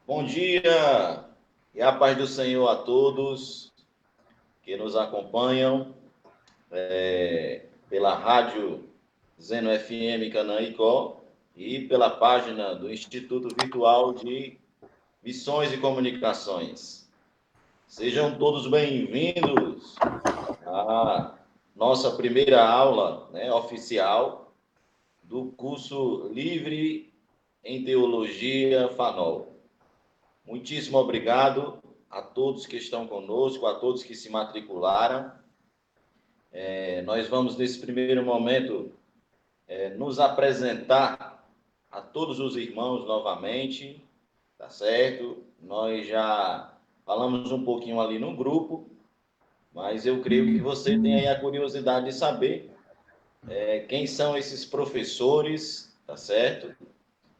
Bom dia e a paz do Senhor a todos que nos acompanham pela rádio Zeno FM Canaicó e pela página do Instituto Virtual de Missões e Comunicações. Sejam todos bem-vindos à nossa primeira aula, oficial do curso Livre em Teologia FANOL. Muitíssimo obrigado a todos que estão conosco, a todos que se matricularam. Nós vamos, nesse primeiro momento, nos apresentar a todos os irmãos novamente, tá certo? Nós já falamos um pouquinho ali no grupo, mas eu creio que você tem aí a curiosidade de saber quem são esses professores, tá certo?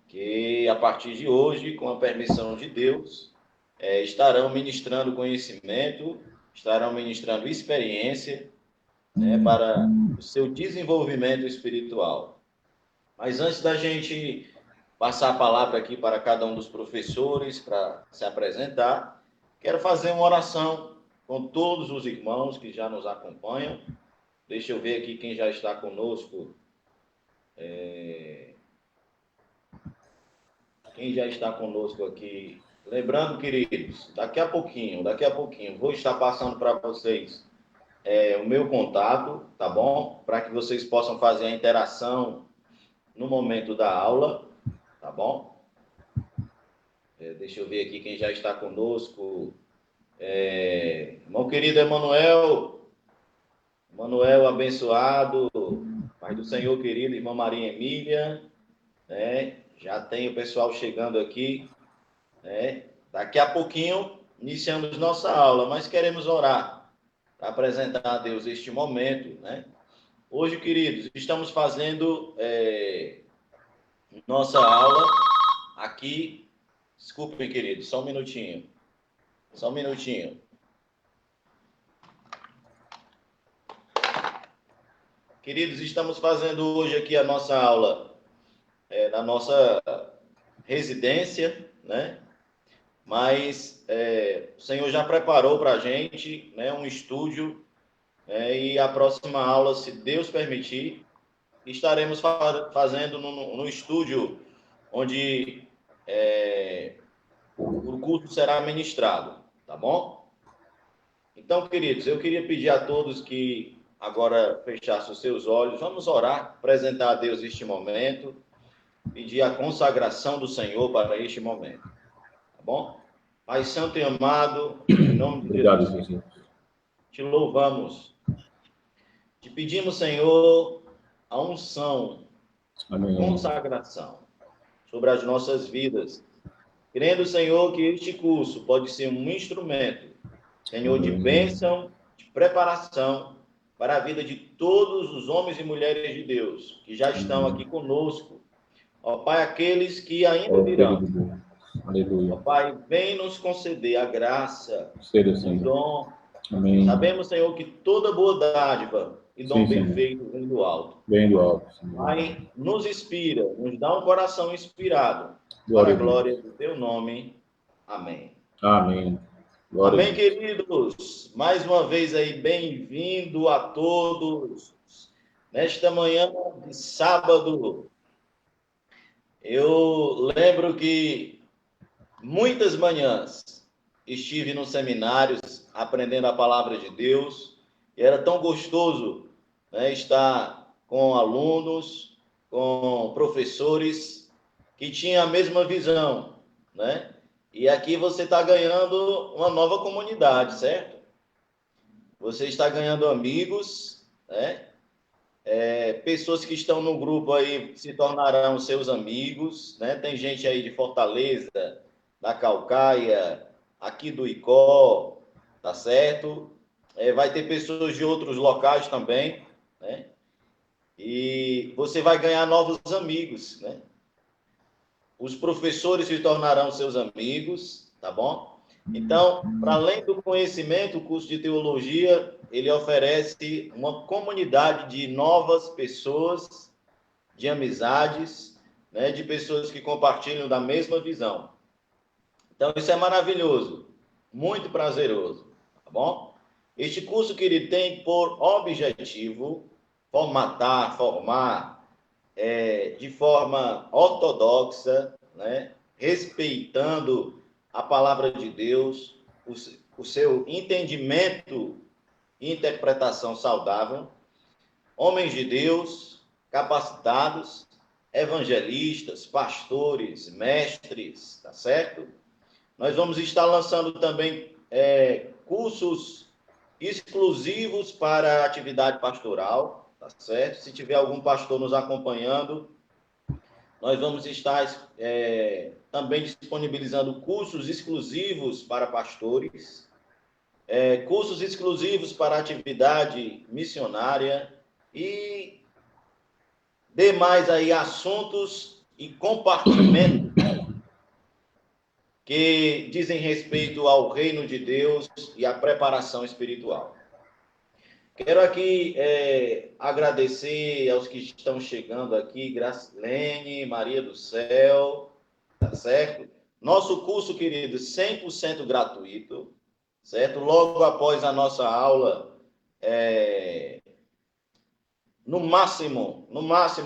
Que a partir de hoje, com a permissão de Deus, estarão ministrando conhecimento, estarão ministrando experiência, para o seu desenvolvimento espiritual. Mas antes da gente passar a palavra aqui para cada um dos professores para se apresentar, quero fazer uma oração com todos os irmãos que já nos acompanham. Deixa eu ver aqui quem já está conosco. Quem já está conosco aqui. Lembrando, queridos, daqui a pouquinho, vou estar passando para vocês o meu contato, tá bom? Para que vocês possam fazer a interação no momento da aula, tá bom? Deixa eu ver aqui quem já está conosco. Irmão querido Emanuel abençoado, Pai do Senhor querido, irmã Maria Emília, já tem o pessoal chegando aqui, Daqui a pouquinho iniciamos nossa aula, mas queremos orar para apresentar a Deus este momento, Hoje, queridos, estamos fazendo nossa aula aqui. Desculpem, queridos, só um minutinho. Queridos, estamos fazendo hoje aqui a nossa aula na nossa residência, Mas o Senhor já preparou para a gente um estúdio e a próxima aula, se Deus permitir, estaremos fazendo no estúdio onde o curso será ministrado, tá bom? Então, queridos, eu queria pedir a todos que agora fechassem os seus olhos, vamos orar, apresentar a Deus este momento, pedir a consagração do Senhor para este momento, tá bom? Pai santo e amado, em nome de Jesus, te louvamos, te pedimos, Senhor, a unção, a consagração sobre as nossas vidas, crendo, Senhor, que este curso pode ser um instrumento, Senhor, de bênção, de preparação para a vida de todos os homens e mulheres de Deus que já estão aqui conosco. Ó Pai, aqueles que ainda virão. Aleluia. Ó Pai, vem nos conceder a graça, o dom. Amém. Sabemos, Senhor, que toda boa dádiva e dom perfeito vem do alto. Vem do alto, Senhor. Pai, nos inspira, nos dá um coração inspirado. Para a glória do teu nome. Amém. Amém. Glória Amém, queridos. Mais uma vez aí, bem-vindo a todos. Nesta manhã de sábado, eu lembro que muitas manhãs estive nos seminários aprendendo a palavra de Deus, e era tão gostoso estar com alunos, com professores que tinham a mesma visão, E aqui você está ganhando uma nova comunidade, certo? Você está ganhando amigos, pessoas que estão no grupo aí se tornarão seus amigos, Tem gente aí de Fortaleza, da Caucaia, aqui do Icó, tá certo? Vai ter pessoas de outros locais também, E você vai ganhar novos amigos, Os professores se tornarão seus amigos, tá bom? Então, para além do conhecimento, o curso de teologia, ele oferece uma comunidade de novas pessoas, de amizades, de pessoas que compartilham da mesma visão. Então, isso é maravilhoso, muito prazeroso, tá bom? Este curso, querido, tem por objetivo formar de forma ortodoxa, né? Respeitando a palavra de Deus, o seu entendimento e interpretação saudável, homens de Deus capacitados, evangelistas, pastores, mestres, tá certo? Nós vamos estar lançando também cursos exclusivos para a atividade pastoral, tá certo? Se tiver algum pastor nos acompanhando, nós vamos estar também disponibilizando cursos exclusivos para pastores, cursos exclusivos para atividade missionária e demais aí assuntos e compartimentos que dizem respeito ao reino de Deus e à preparação espiritual. Quero aqui agradecer aos que estão chegando aqui, Gracilene, Maria do Céu, tá certo? Nosso curso, querido, 100% gratuito, certo? Logo após a nossa aula, no máximo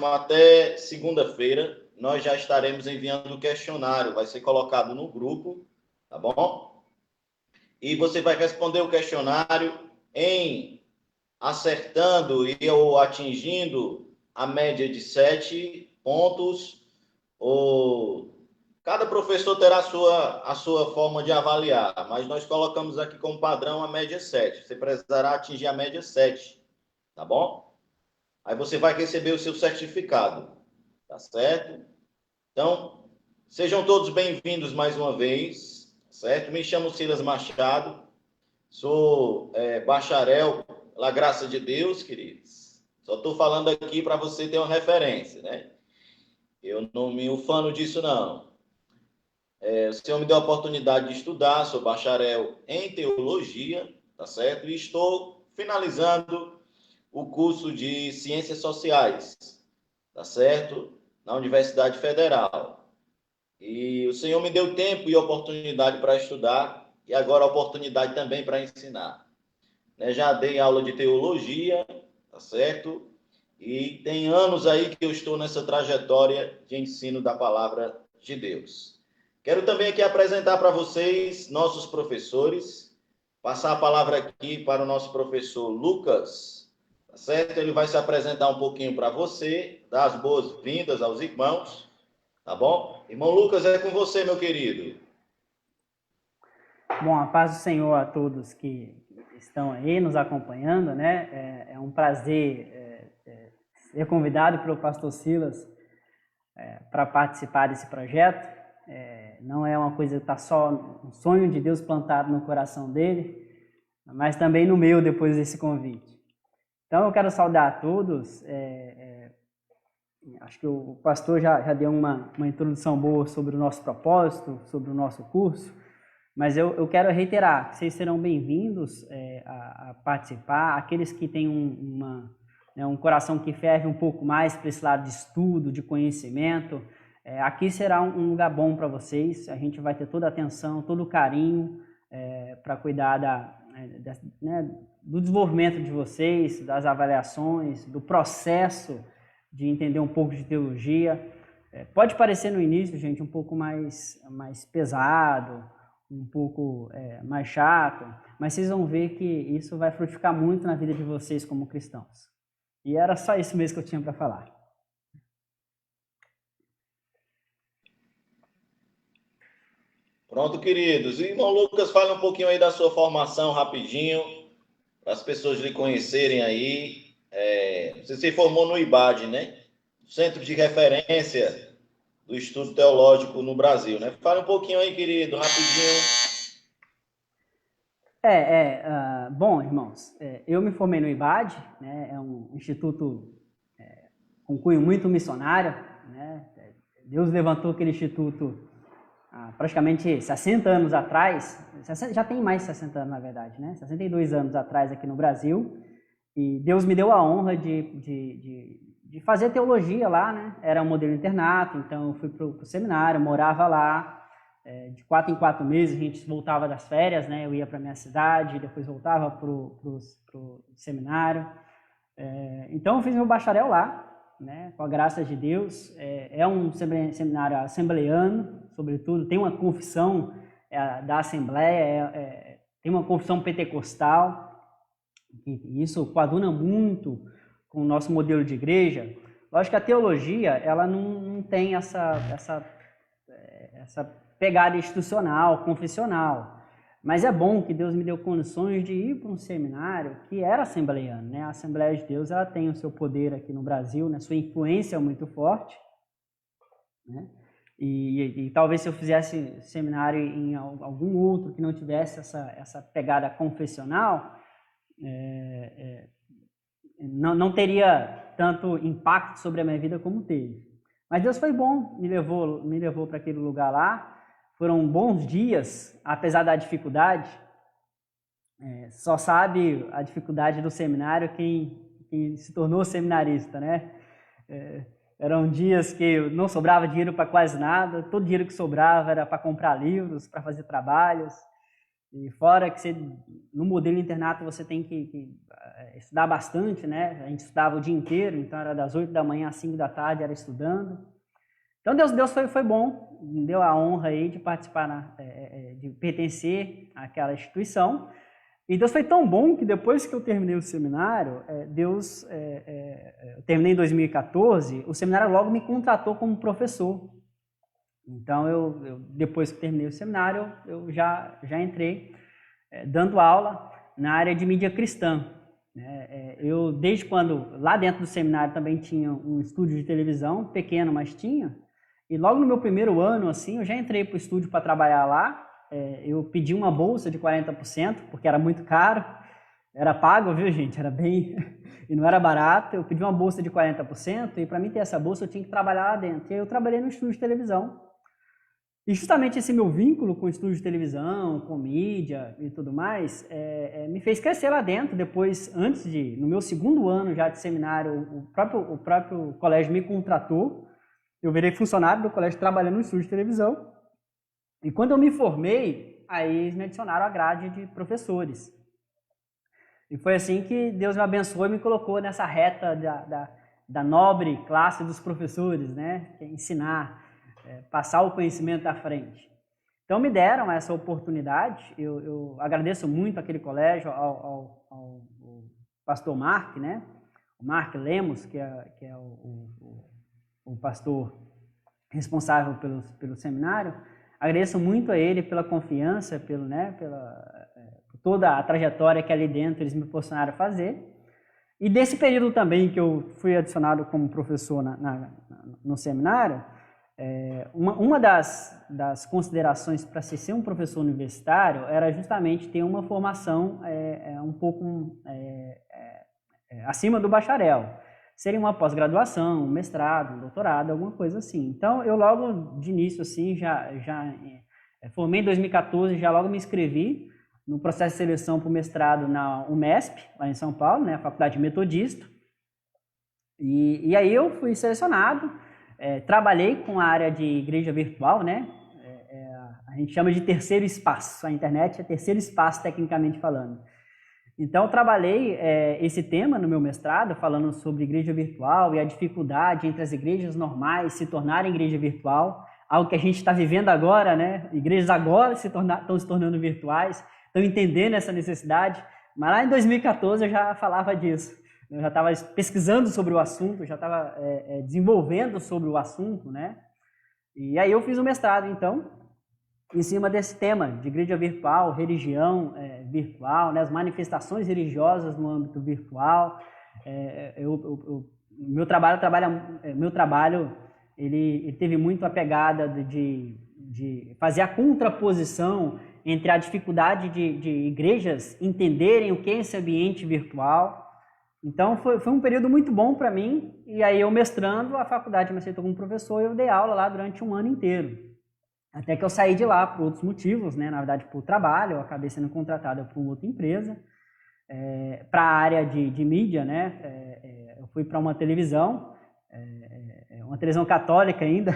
até segunda-feira, nós já estaremos enviando o questionário, vai ser colocado no grupo, tá bom? E você vai responder o questionário acertando ou atingindo a média de 7 pontos. Cada professor terá a sua forma de avaliar, mas nós colocamos aqui como padrão a média 7. Você precisará atingir a média 7, tá bom? Aí você vai receber o seu certificado, tá certo? Então, sejam todos bem-vindos mais uma vez, certo? Me chamo Silas Machado, sou bacharel pela graça de Deus, queridos. Só estou falando aqui para você ter uma referência, né? Eu não me ufano disso, não. O Senhor me deu a oportunidade de estudar, sou bacharel em teologia, tá certo? E estou finalizando o curso de Ciências Sociais, tá certo? Na Universidade Federal. E o Senhor me deu tempo e oportunidade para estudar, e agora a oportunidade também para ensinar. Já dei aula de teologia, tá certo? E tem anos aí que eu estou nessa trajetória de ensino da palavra de Deus. Quero também aqui apresentar para vocês nossos professores, passar a palavra aqui para o nosso professor Lucas, tá certo? Ele vai se apresentar um pouquinho para você, dar as boas-vindas aos irmãos, tá bom? Irmão Lucas, é com você, meu querido. Bom, a paz do Senhor a todos que estão aí nos acompanhando, né? É um prazer ser convidado pelo pastor Silas para participar desse projeto. Não é uma coisa que está só um sonho de Deus plantado no coração dele, mas também no meu depois desse convite. Então eu quero saudar a todos. Acho que o pastor já deu uma introdução boa sobre o nosso propósito, sobre o nosso curso, mas eu quero reiterar que vocês serão bem-vindos a participar. Aqueles que têm um coração que ferve um pouco mais para esse lado de estudo, de conhecimento, aqui será um lugar bom para vocês. A gente vai ter toda a atenção, todo o carinho para cuidar do desenvolvimento de vocês, das avaliações, do processo de entender um pouco de teologia. Pode parecer no início, gente, um pouco mais pesado, um pouco mais chato, mas vocês vão ver que isso vai frutificar muito na vida de vocês como cristãos. E era só isso mesmo que eu tinha para falar. Pronto, queridos. Irmão Lucas, fala um pouquinho aí da sua formação, rapidinho, para as pessoas lhe conhecerem aí. Você se formou no IBAD, né? Centro de Referência do Estudo Teológico no Brasil, né? Fala um pouquinho aí, querido, rapidinho. Bom, irmãos, eu me formei no IBAD, né? É um instituto com cunho muito missionário, né? Deus levantou aquele instituto há praticamente 60 anos atrás, já tem mais de 60 anos, na verdade, né? 62 anos atrás aqui no Brasil, e Deus me deu a honra de fazer teologia lá, né? Era um modelo internato, então eu fui para o seminário, morava lá, de 4 em 4 meses a gente voltava das férias, né? Eu ia para minha cidade, depois voltava para o seminário. Então eu fiz meu bacharel lá, né? Com a graça de Deus. É um seminário assembleiano, sobretudo, tem uma confissão da Assembleia, tem uma confissão pentecostal, e isso coaduna muito com o nosso modelo de igreja. Lógico que a teologia, ela não tem essa pegada institucional, confessional, mas é bom que Deus me deu condições de ir para um seminário que era assembleiano, né? A Assembleia de Deus, ela tem o seu poder aqui no Brasil, né? Sua influência é muito forte, né? E talvez se eu fizesse seminário em algum outro que não tivesse essa pegada confessional, não teria tanto impacto sobre a minha vida como teve. Mas Deus foi bom, me levou para aquele lugar lá. Foram bons dias, apesar da dificuldade. Só sabe a dificuldade do seminário quem se tornou seminarista, né? Eram dias que não sobrava dinheiro para quase nada, todo dinheiro que sobrava era para comprar livros, para fazer trabalhos. E fora que no modelo internato você tem que estudar bastante, né? A gente estudava o dia inteiro, então era das 8 da manhã às 5 da tarde, era estudando. Então Deus foi bom, me deu a honra aí de participar, de pertencer àquela instituição. E Deus foi tão bom que depois que eu terminei o seminário, eu terminei em 2014, o seminário logo me contratou como professor. Então, depois que terminei o seminário, eu já entrei dando aula na área de mídia cristã. Eu, desde quando, lá dentro do seminário também tinha um estúdio de televisão, pequeno, mas tinha. E logo no meu primeiro ano, assim, eu já entrei para o estúdio para trabalhar lá. Eu pedi uma bolsa de 40%, porque era muito caro. Era pago, viu, gente? Era bem... e não era barato. Eu pedi uma bolsa de 40%, e para mim ter essa bolsa eu tinha que trabalhar lá dentro. E aí eu trabalhei no estúdio de televisão. E justamente esse meu vínculo com o estúdio de televisão, com mídia e tudo mais, me fez crescer lá dentro. Depois, no meu segundo ano já de seminário, o próprio colégio me contratou. Eu virei funcionário do colégio trabalhando no estúdio de televisão. E quando eu me formei, aí eles me adicionaram à grade de professores. E foi assim que Deus me abençoou e me colocou nessa reta da nobre classe dos professores, né? Que é ensinar, passar o conhecimento à frente. Então me deram essa oportunidade. Eu agradeço muito aquele colégio, ao pastor Mark, né? O Mark Lemos, que é o pastor responsável pelo seminário. Agradeço muito a ele pela confiança, por toda a trajetória que ali dentro eles me proporcionaram fazer. E desse período também que eu fui adicionado como professor no seminário, uma das considerações para ser um professor universitário era justamente ter uma formação um pouco acima do bacharel. Seria uma pós-graduação, um mestrado, um doutorado, alguma coisa assim. Então, eu logo de início, assim, já formei em 2014, já logo me inscrevi no processo de seleção para o mestrado na UMESP, lá em São Paulo, né, a Faculdade Metodista. E aí eu fui selecionado, trabalhei com a área de igreja virtual, né? A gente chama de terceiro espaço, a internet é terceiro espaço, tecnicamente falando. Então, eu trabalhei esse tema no meu mestrado, falando sobre igreja virtual e a dificuldade entre as igrejas normais se tornarem igreja virtual, algo que a gente está vivendo agora, né? Igrejas agora estão se tornando virtuais, estão entendendo essa necessidade, mas lá em 2014 eu já falava disso. Eu já estava pesquisando sobre o assunto, já estava desenvolvendo sobre o assunto, né? E aí eu fiz o mestrado, então, em cima desse tema de igreja virtual, religião virtual, né, as manifestações religiosas no âmbito virtual. Meu trabalho ele teve muito a pegada de fazer a contraposição entre a dificuldade de igrejas entenderem o que é esse ambiente virtual. Então, foi um período muito bom para mim, e aí eu mestrando, a faculdade me aceitou como professor e eu dei aula lá durante um ano inteiro. Até que eu saí de lá por outros motivos, né? Na verdade, por trabalho, eu acabei sendo contratado por uma outra empresa, para a área de mídia, né? Eu fui para uma televisão católica ainda,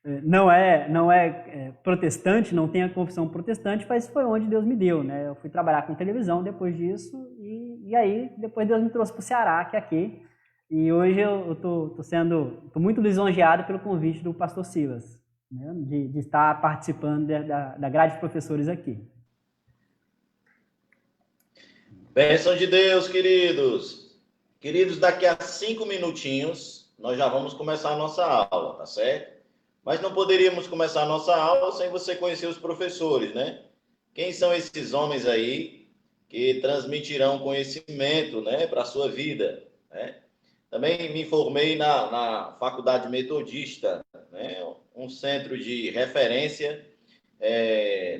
não é protestante, não tem a confissão protestante, mas foi onde Deus me deu, né? Eu fui trabalhar com televisão depois disso, e aí depois Deus me trouxe para o Ceará, que é aqui, e hoje eu tô muito lisonjeado pelo convite do pastor Silas, né? De estar participando da grade de professores aqui. Bênção de Deus, queridos. Queridos, daqui a 5 minutinhos, nós já vamos começar a nossa aula, tá certo? Mas não poderíamos começar a nossa aula sem você conhecer os professores, né? Quem são esses homens aí que transmitirão conhecimento, né, para a sua vida, né? Também me formei na Faculdade Metodista, né, um centro de referência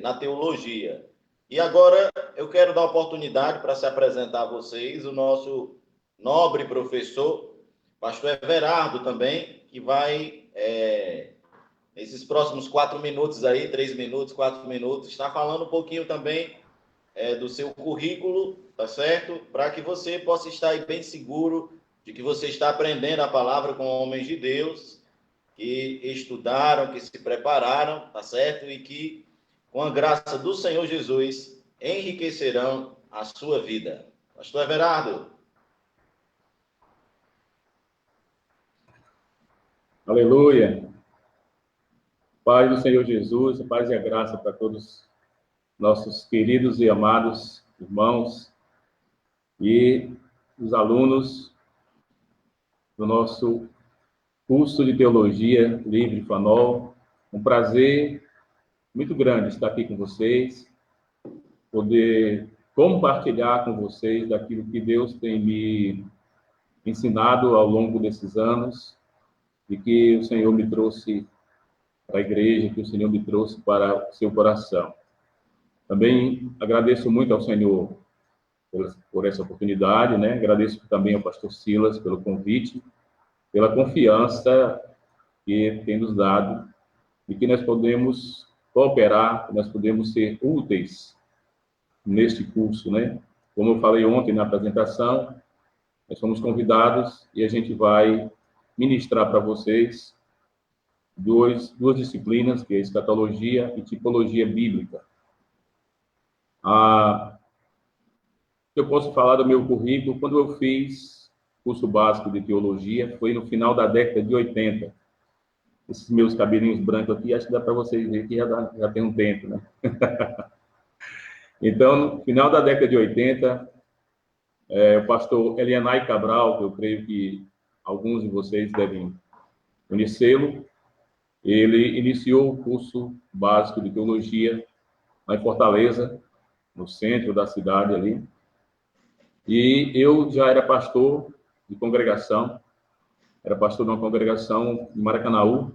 na teologia. E agora eu quero dar oportunidade para se apresentar a vocês o nosso nobre professor, pastor Everardo também, que vai... esses próximos 4 minutos aí, 3 minutos, 4 minutos, está falando um pouquinho também do seu currículo, tá certo? Para que você possa estar aí bem seguro de que você está aprendendo a palavra com homens de Deus, que estudaram, que se prepararam, tá certo? E que, com a graça do Senhor Jesus, enriquecerão a sua vida. Pastor Everardo. Aleluia. Paz do Senhor Jesus, a paz e a graça para todos nossos queridos e amados irmãos e os alunos do nosso curso de Teologia Livre FANOL. Um prazer muito grande estar aqui com vocês, poder compartilhar com vocês daquilo que Deus tem me ensinado ao longo desses anos e que o Senhor me trouxe para a igreja, que o Senhor me trouxe para o seu coração. Também agradeço muito ao Senhor por essa oportunidade, né? Agradeço também ao pastor Silas pelo convite, pela confiança que tem nos dado e que nós podemos cooperar, que nós podemos ser úteis neste curso, né? Como eu falei ontem na apresentação, nós fomos convidados e a gente vai ministrar para vocês duas disciplinas, que é escatologia e tipologia bíblica. Eu posso falar do meu currículo. Quando eu fiz curso básico de teologia, foi no final da década de 80. Esses meus cabelinhos brancos aqui, acho que dá para vocês verem que já tem um tempo, né? Então, no final da década de 80, o pastor Elianai Cabral, que eu creio que alguns de vocês devem conhecê-lo, ele iniciou o curso básico de teologia lá em Fortaleza, no centro da cidade ali. E eu já era pastor de congregação, era pastor de uma congregação em Maracanaú,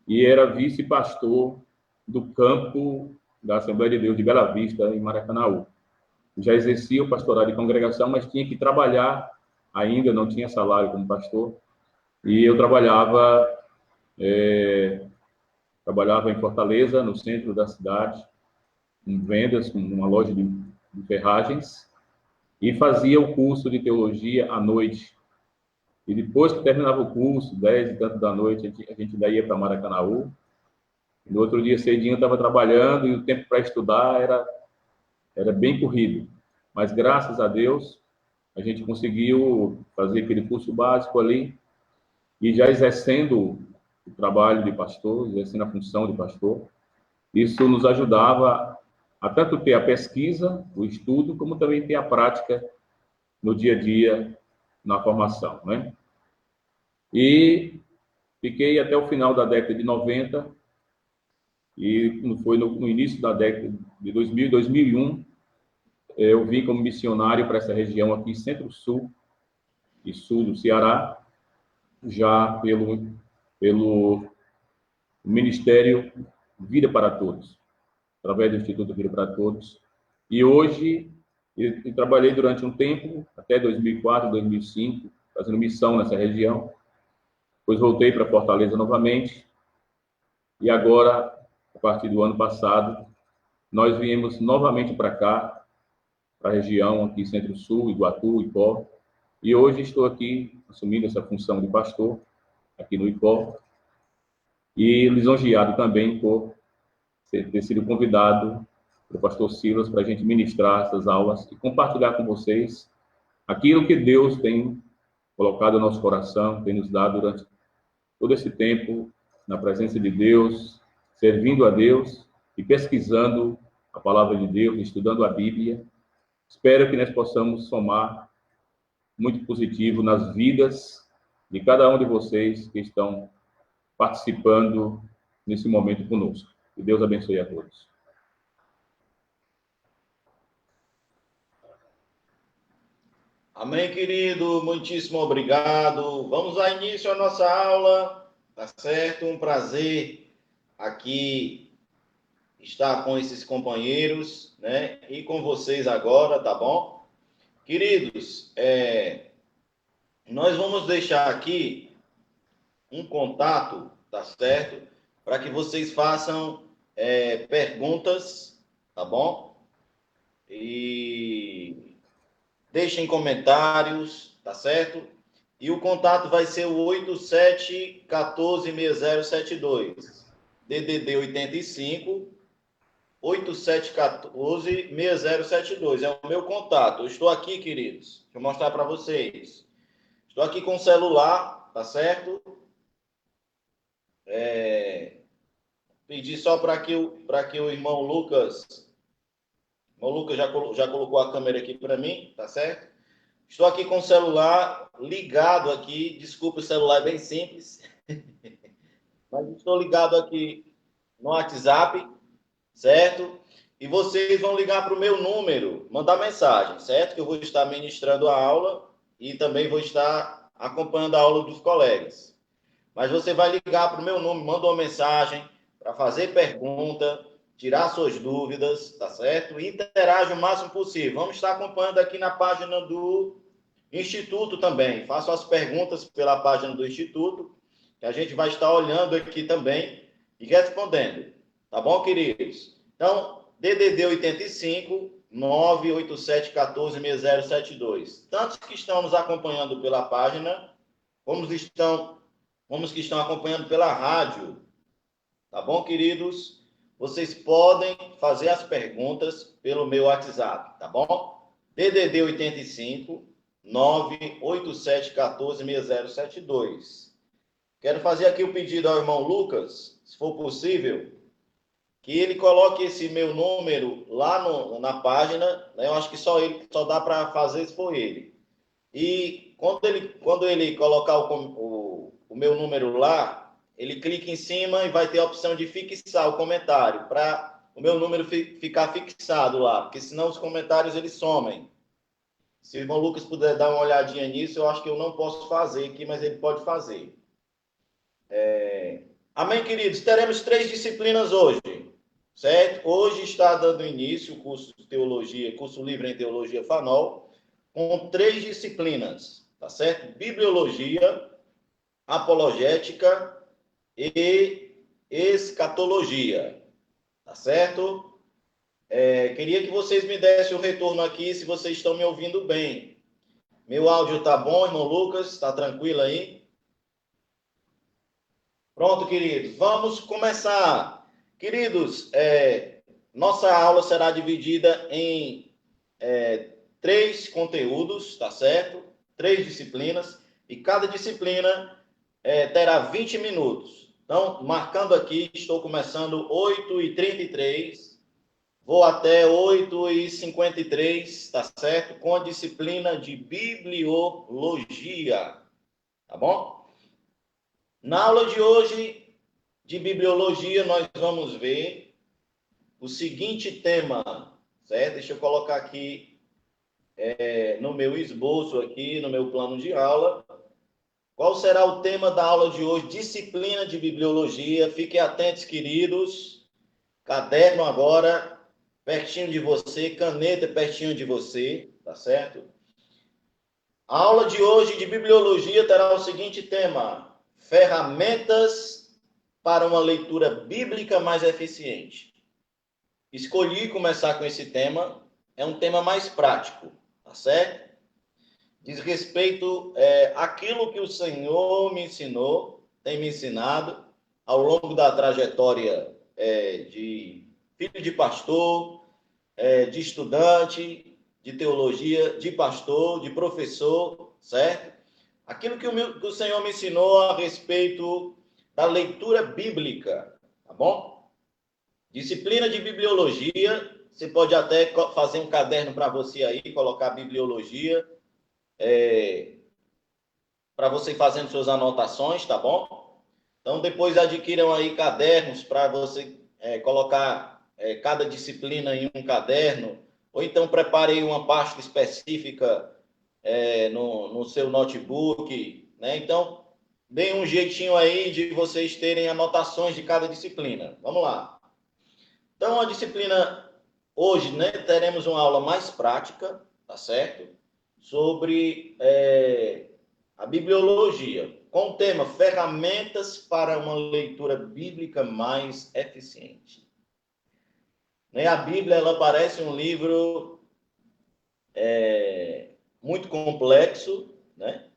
e era vice-pastor do campo da Assembleia de Deus de Bela Vista, em Maracanaú. Já exercia o pastorado de congregação, mas tinha que trabalhar ainda, não tinha salário como pastor, e eu trabalhava em Fortaleza, no centro da cidade, em vendas, com uma loja de ferragens, e fazia o curso de teologia à noite. E depois que terminava o curso, 10 e tanto da noite, a gente ainda ia para Maracanaú. No outro dia, cedinho, eu estava trabalhando e o tempo para estudar era bem corrido. Mas, graças a Deus, a gente conseguiu fazer aquele curso básico ali e já exercendo o trabalho de pastor, exercendo a função de pastor. Isso nos ajudava a tanto ter a pesquisa, o estudo, como também ter a prática no dia a dia, na formação, né? E fiquei até o final da década de 90, e foi no início da década de 2000, 2001, eu vim como missionário para essa região aqui, centro-sul e sul do Ceará, já pelo Ministério Vida para Todos, através do Instituto Vida para Todos. E hoje, eu trabalhei durante um tempo, até 2004, 2005, fazendo missão nessa região. Depois voltei para Fortaleza novamente. E agora, a partir do ano passado, nós viemos novamente para cá, para a região aqui, Centro-Sul, Iguatu, Icó. E hoje estou aqui, assumindo essa função de pastor, aqui no Icó. e lisonjeado também por ter sido convidado pelo pastor Silas para a gente ministrar essas aulas e compartilhar com vocês aquilo que Deus tem colocado no nosso coração, tem nos dado durante todo esse tempo na presença de Deus, servindo a Deus e pesquisando a palavra de Deus, estudando a Bíblia. Espero que nós possamos somar muito positivo nas vidas de cada um de vocês que estão participando nesse momento conosco. Que Deus abençoe a todos. Amém, querido. Muitíssimo obrigado. Vamos dar início à nossa aula, tá certo? Um prazer aqui estar com esses companheiros, né? E com vocês agora, tá bom? Queridos, nós vamos deixar aqui um contato, tá certo? Para que vocês façam perguntas, tá bom? E deixem comentários, tá certo? E o contato vai ser o 87146072, DDD 85 87146072. É o meu contato. Eu estou aqui, queridos. Deixa eu mostrar para vocês. Estou aqui com o celular, tá certo? Pedi só para que o irmão Lucas já colocou a câmera aqui para mim, tá certo? Estou aqui com o celular ligado aqui. Desculpa, o celular é bem simples. Mas estou ligado aqui no WhatsApp, certo? E vocês vão ligar para o meu número, mandar mensagem, certo? Que eu vou estar ministrando a aula e também vou estar acompanhando a aula dos colegas. Mas você vai ligar para o meu número, manda uma mensagem para fazer pergunta, tirar suas dúvidas, tá certo? E interage o máximo possível. Vamos estar acompanhando aqui na página do Instituto também. Façam as perguntas pela página do Instituto, que a gente vai estar olhando aqui também e respondendo. Tá bom, queridos? Então, DDD 85 987146072. Tantos que estão nos acompanhando pela página, como que estão acompanhando pela rádio. Tá bom, queridos? Vocês podem fazer as perguntas pelo meu WhatsApp, tá bom? DDD 85 987146072. Quero fazer aqui o pedido ao irmão Lucas, se for possível, que ele coloque esse meu número lá na página, né? Eu acho que só dá para fazer se for ele. E quando ele colocar o meu número lá, ele clica em cima e vai ter a opção de fixar o comentário, para o meu número ficar fixado lá, porque senão os comentários eles somem. Se o irmão Lucas puder dar uma olhadinha nisso, eu acho que eu não posso fazer aqui, mas ele pode fazer. Amém, queridos? Teremos 3 disciplinas hoje, certo? Hoje está dando início o curso de teologia, curso livre em teologia FANOL, com 3 disciplinas, tá certo? Bibliologia, apologética e escatologia, tá certo? Queria que vocês me dessem o retorno aqui, se vocês estão me ouvindo bem. Meu áudio tá bom, irmão Lucas? Tá tranquilo aí? Pronto, queridos. Vamos começar. Queridos, nossa aula será dividida em 3 conteúdos, tá certo? 3 disciplinas. E cada disciplina terá 20 minutos. Então, marcando aqui, estou começando 8h33. Vou até 8h53, tá certo? Com a disciplina de bibliologia, tá bom? Na aula de hoje, de bibliologia, nós vamos ver o seguinte tema, certo? Deixa eu colocar aqui no meu esboço, aqui no meu plano de aula. Qual será o tema da aula de hoje? Disciplina de bibliologia. Fiquem atentos, queridos. Caderno agora pertinho de você, caneta pertinho de você, tá certo? A aula de hoje de bibliologia terá o seguinte tema: ferramentas para uma leitura bíblica mais eficiente. Escolhi começar com esse tema, é um tema mais prático, tá certo? Diz respeito àquilo que o Senhor me ensinou, tem me ensinado, ao longo da trajetória de filho de pastor, de estudante, de teologia, de pastor, de professor, certo? Aquilo que o Senhor me ensinou a respeito da leitura bíblica, tá bom? Disciplina de bibliologia, você pode até fazer um caderno para você aí, colocar bibliologia, para você ir fazendo suas anotações, tá bom? Então, depois adquiram aí cadernos para você colocar cada disciplina em um caderno, ou então prepare aí uma pasta específica no seu notebook, né? Então, deem um jeitinho aí de vocês terem anotações de cada disciplina. Vamos lá. Então, a disciplina hoje, né, teremos uma aula mais prática, tá certo? Sobre a bibliologia, com o tema Ferramentas para uma leitura bíblica mais eficiente. A Bíblia, ela parece um livro muito complexo, né?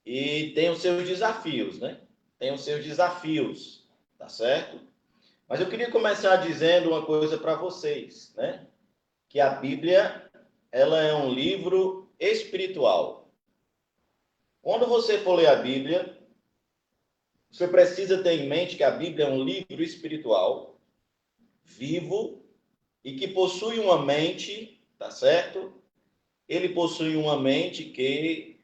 E tem os seus desafios, né? Tem os seus desafios, tá certo? Mas eu queria começar dizendo uma coisa para vocês, né? Que a Bíblia, ela é um livro espiritual. Quando você for ler a Bíblia, você precisa ter em mente que a Bíblia é um livro espiritual, vivo, e que possui uma mente, tá certo? Ele possui uma mente que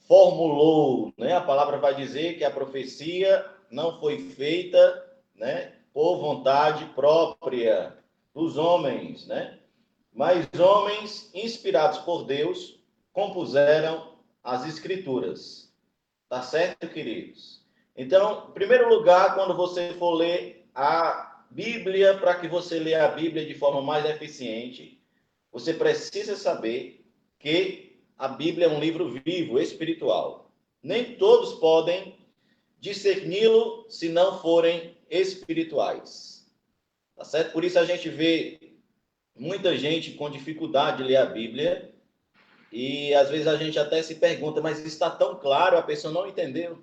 formulou, né? A palavra vai dizer que a profecia não foi feita, né, por vontade própria dos homens, né? Mas homens inspirados por Deus compuseram as escrituras. Tá certo, queridos? Então, em primeiro lugar, quando você for ler a Bíblia, para que você leia a Bíblia de forma mais eficiente, você precisa saber que a Bíblia é um livro vivo, espiritual. Nem todos podem discerni-lo se não forem espirituais. Tá certo? Por isso a gente vê muita gente com dificuldade de ler a Bíblia e às vezes a gente até se pergunta, mas está tão claro, a pessoa não entendeu.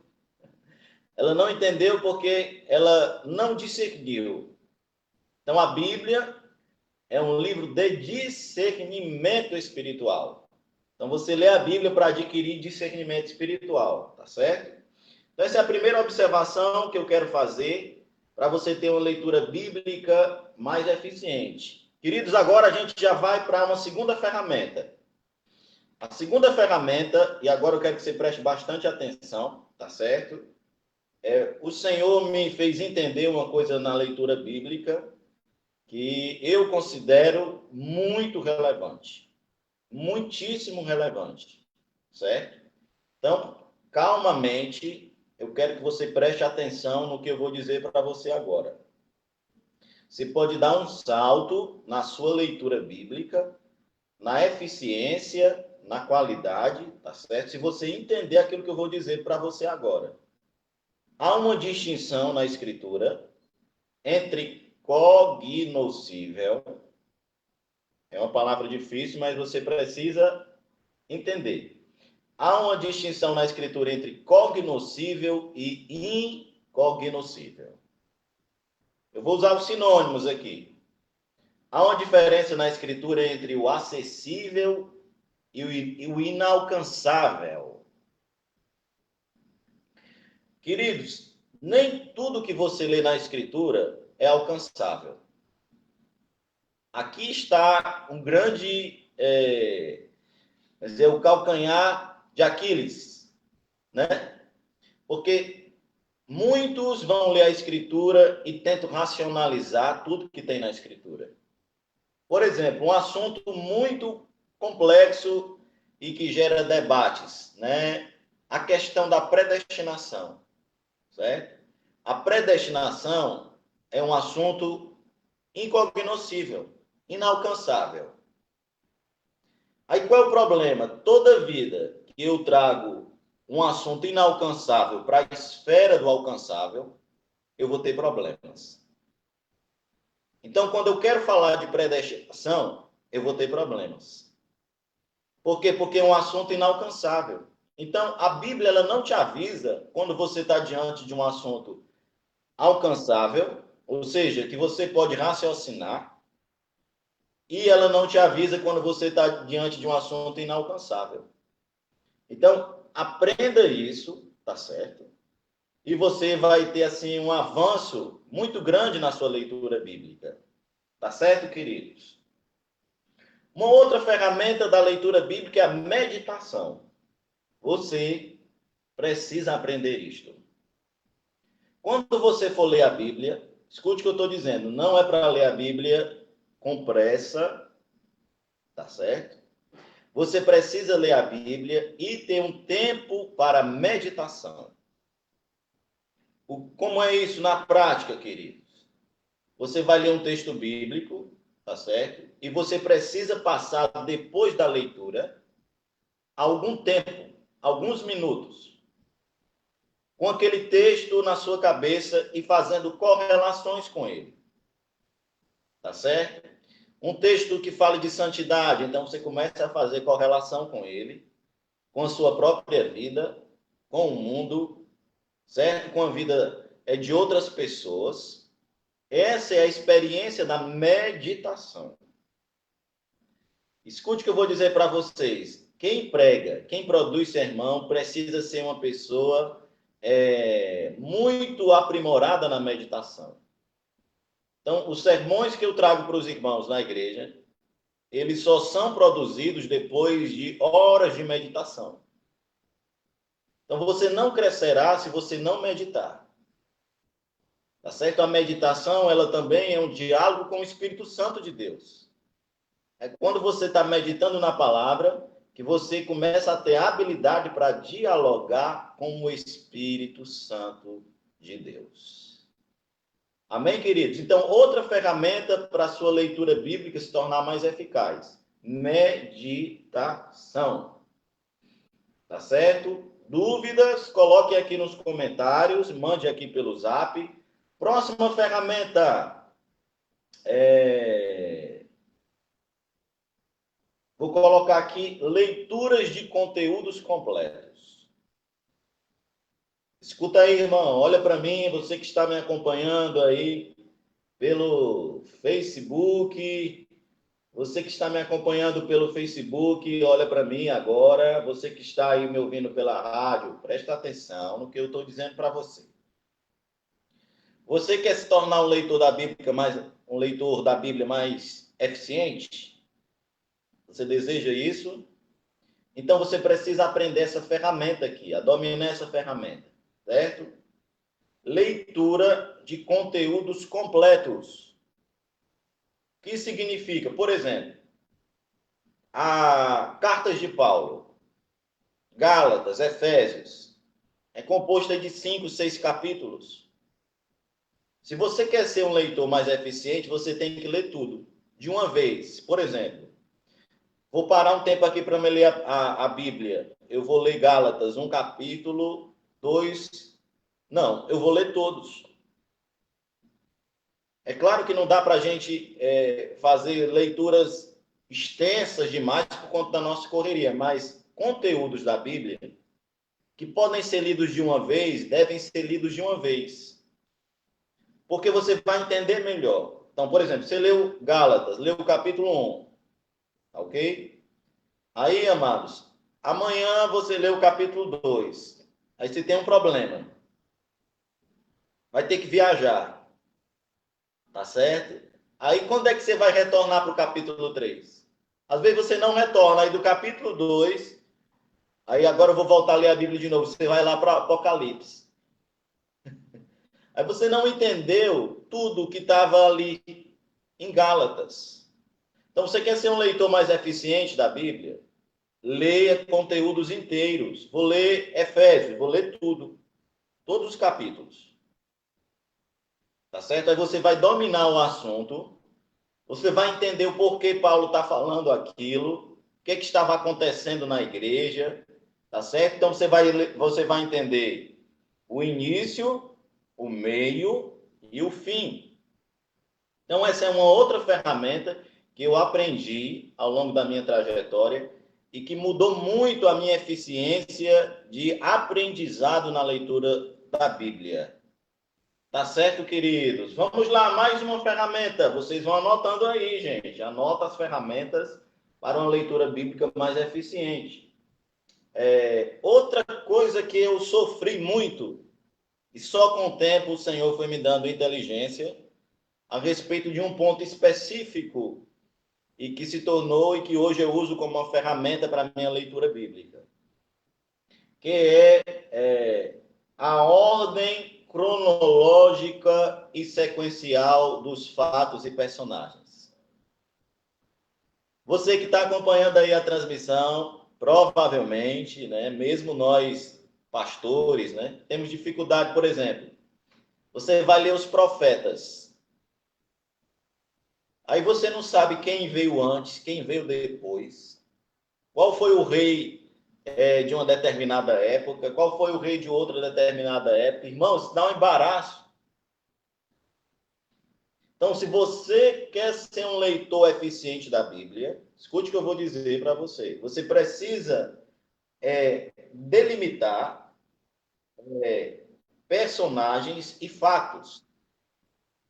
Ela não entendeu porque ela não discerniu. Então a Bíblia é um livro de discernimento espiritual. Então, você lê a Bíblia para adquirir discernimento espiritual, tá certo? Então, essa é a primeira observação que eu quero fazer para você ter uma leitura bíblica mais eficiente. Queridos, agora a gente já vai para uma segunda ferramenta. A segunda ferramenta, e agora eu quero que você preste bastante atenção, tá certo? O Senhor me fez entender uma coisa na leitura bíblica que eu considero muito relevante. Muitíssimo relevante, certo? Então, calmamente, eu quero que você preste atenção no que eu vou dizer para você agora. Você pode dar um salto na sua leitura bíblica, na eficiência, na qualidade, tá certo? Se você entender aquilo que eu vou dizer para você agora. Há uma distinção na Escritura entre cognoscível, é uma palavra difícil, mas você precisa entender. Há uma distinção na Escritura entre cognoscível e incognoscível. Eu vou usar os sinônimos aqui. Há uma diferença na Escritura entre o acessível e o inalcançável. Queridos, nem tudo que você lê na Escritura é alcançável. Aqui está um grande, o calcanhar de Aquiles, né? Porque muitos vão ler a Escritura e tentam racionalizar tudo que tem na Escritura. Por exemplo, um assunto muito complexo e que gera debates, né? A questão da predestinação, certo? A predestinação é um assunto incognoscível, inalcançável. Aí qual é o problema? Toda vida que eu trago um assunto inalcançável para a esfera do alcançável, eu vou ter problemas. Então, quando eu quero falar de predestinação, eu vou ter problemas. Por quê? Porque é um assunto inalcançável. Então, a Bíblia ela não te avisa quando você está diante de um assunto alcançável, ou seja, que você pode raciocinar, e ela não te avisa quando você está diante de um assunto inalcançável. Então, aprenda isso, tá certo? E você vai ter, assim, um avanço muito grande na sua leitura bíblica. Tá certo, queridos? Uma outra ferramenta da leitura bíblica é a meditação. Você precisa aprender isto. Quando você for ler a Bíblia, escute o que eu estou dizendo, não é para ler a Bíblia com pressa, tá certo? Você precisa ler a Bíblia e ter um tempo para meditação. Como é isso na prática, queridos? Você vai ler um texto bíblico, tá certo? E você precisa passar, depois da leitura, algum tempo, alguns minutos, com aquele texto na sua cabeça e fazendo correlações com ele. Tá certo? Um texto que fala de santidade, então você começa a fazer correlação com ele, com a sua própria vida, com o mundo, certo? Com a vida de outras pessoas. Essa é a experiência da meditação. Escute o que eu vou dizer para vocês. Quem prega, quem produz sermão, precisa ser uma pessoa muito aprimorada na meditação. Então, os sermões que eu trago para os irmãos na igreja, eles só são produzidos depois de horas de meditação. Então, você não crescerá se você não meditar. Tá certo? A meditação, ela também é um diálogo com o Espírito Santo de Deus. É quando você está meditando na palavra que você começa a ter habilidade para dialogar com o Espírito Santo de Deus. Amém, queridos? Então, outra ferramenta para a sua leitura bíblica se tornar mais eficaz. Meditação. Tá certo? Dúvidas? Coloque aqui nos comentários, mande aqui pelo zap. Próxima ferramenta. Vou colocar aqui leituras de conteúdos completos. Escuta aí, irmão. Olha para mim, você que está me acompanhando aí pelo Facebook. Você que está me acompanhando pelo Facebook, olha para mim agora. Você que está aí me ouvindo pela rádio, presta atenção no que eu estou dizendo para você. Você quer se tornar um leitor da Bíblia mais eficiente? Você deseja isso? Então você precisa aprender essa ferramenta aqui, a dominar essa ferramenta, certo? Leitura de conteúdos completos. O que significa? Por exemplo, a Cartas de Paulo, Gálatas, Efésios, é composta de 5, 6 capítulos. Se você quer ser um leitor mais eficiente, você tem que ler tudo de uma vez. Por exemplo, vou parar um tempo aqui para me ler a Bíblia. Eu vou ler Gálatas, 1 capítulo, 2... Não, eu vou ler todos. É claro que não dá para a gente fazer leituras extensas demais por conta da nossa correria, mas conteúdos da Bíblia que podem ser lidos de uma vez, devem ser lidos de uma vez. Porque você vai entender melhor. Então, por exemplo, você leu Gálatas, leu o capítulo 1, ok? Aí, amados, amanhã você lê o capítulo 2. Aí você tem um problema. Vai ter que viajar. Tá certo? Aí, quando é que você vai retornar para o capítulo 3? Às vezes você não retorna. Aí, do capítulo 2, aí agora eu vou voltar a ler a Bíblia de novo. Você vai lá para Apocalipse. Aí você não entendeu tudo que estava ali em Gálatas. Então, você quer ser um leitor mais eficiente da Bíblia? Leia conteúdos inteiros. Vou ler Efésios, vou ler tudo. Todos os capítulos. Tá certo? Aí você vai dominar o assunto. Você vai entender o porquê Paulo está falando aquilo. O que estava acontecendo na igreja. Tá certo? Então, você vai entender o início, o meio e o fim. Então, essa é uma outra ferramenta que eu aprendi ao longo da minha trajetória, e que mudou muito a minha eficiência de aprendizado na leitura da Bíblia. Tá certo, queridos? Vamos lá, mais uma ferramenta. Vocês vão anotando aí, gente. Anota as ferramentas para uma leitura bíblica mais eficiente. Outra coisa que eu sofri muito, e só com o tempo o Senhor foi me dando inteligência a respeito de um ponto específico e que se tornou e que hoje eu uso como uma ferramenta para a minha leitura bíblica, que é a ordem cronológica e sequencial dos fatos e personagens. Você que está acompanhando aí a transmissão, provavelmente, né, mesmo nós pastores, né, temos dificuldade, por exemplo, você vai ler os profetas. Aí você não sabe quem veio antes, quem veio depois, qual foi o rei de uma determinada época, qual foi o rei de outra determinada época. Irmãos, dá um embaraço. Então, se você quer ser um leitor eficiente da Bíblia, escute o que eu vou dizer para você. Você precisa delimitar personagens e fatos.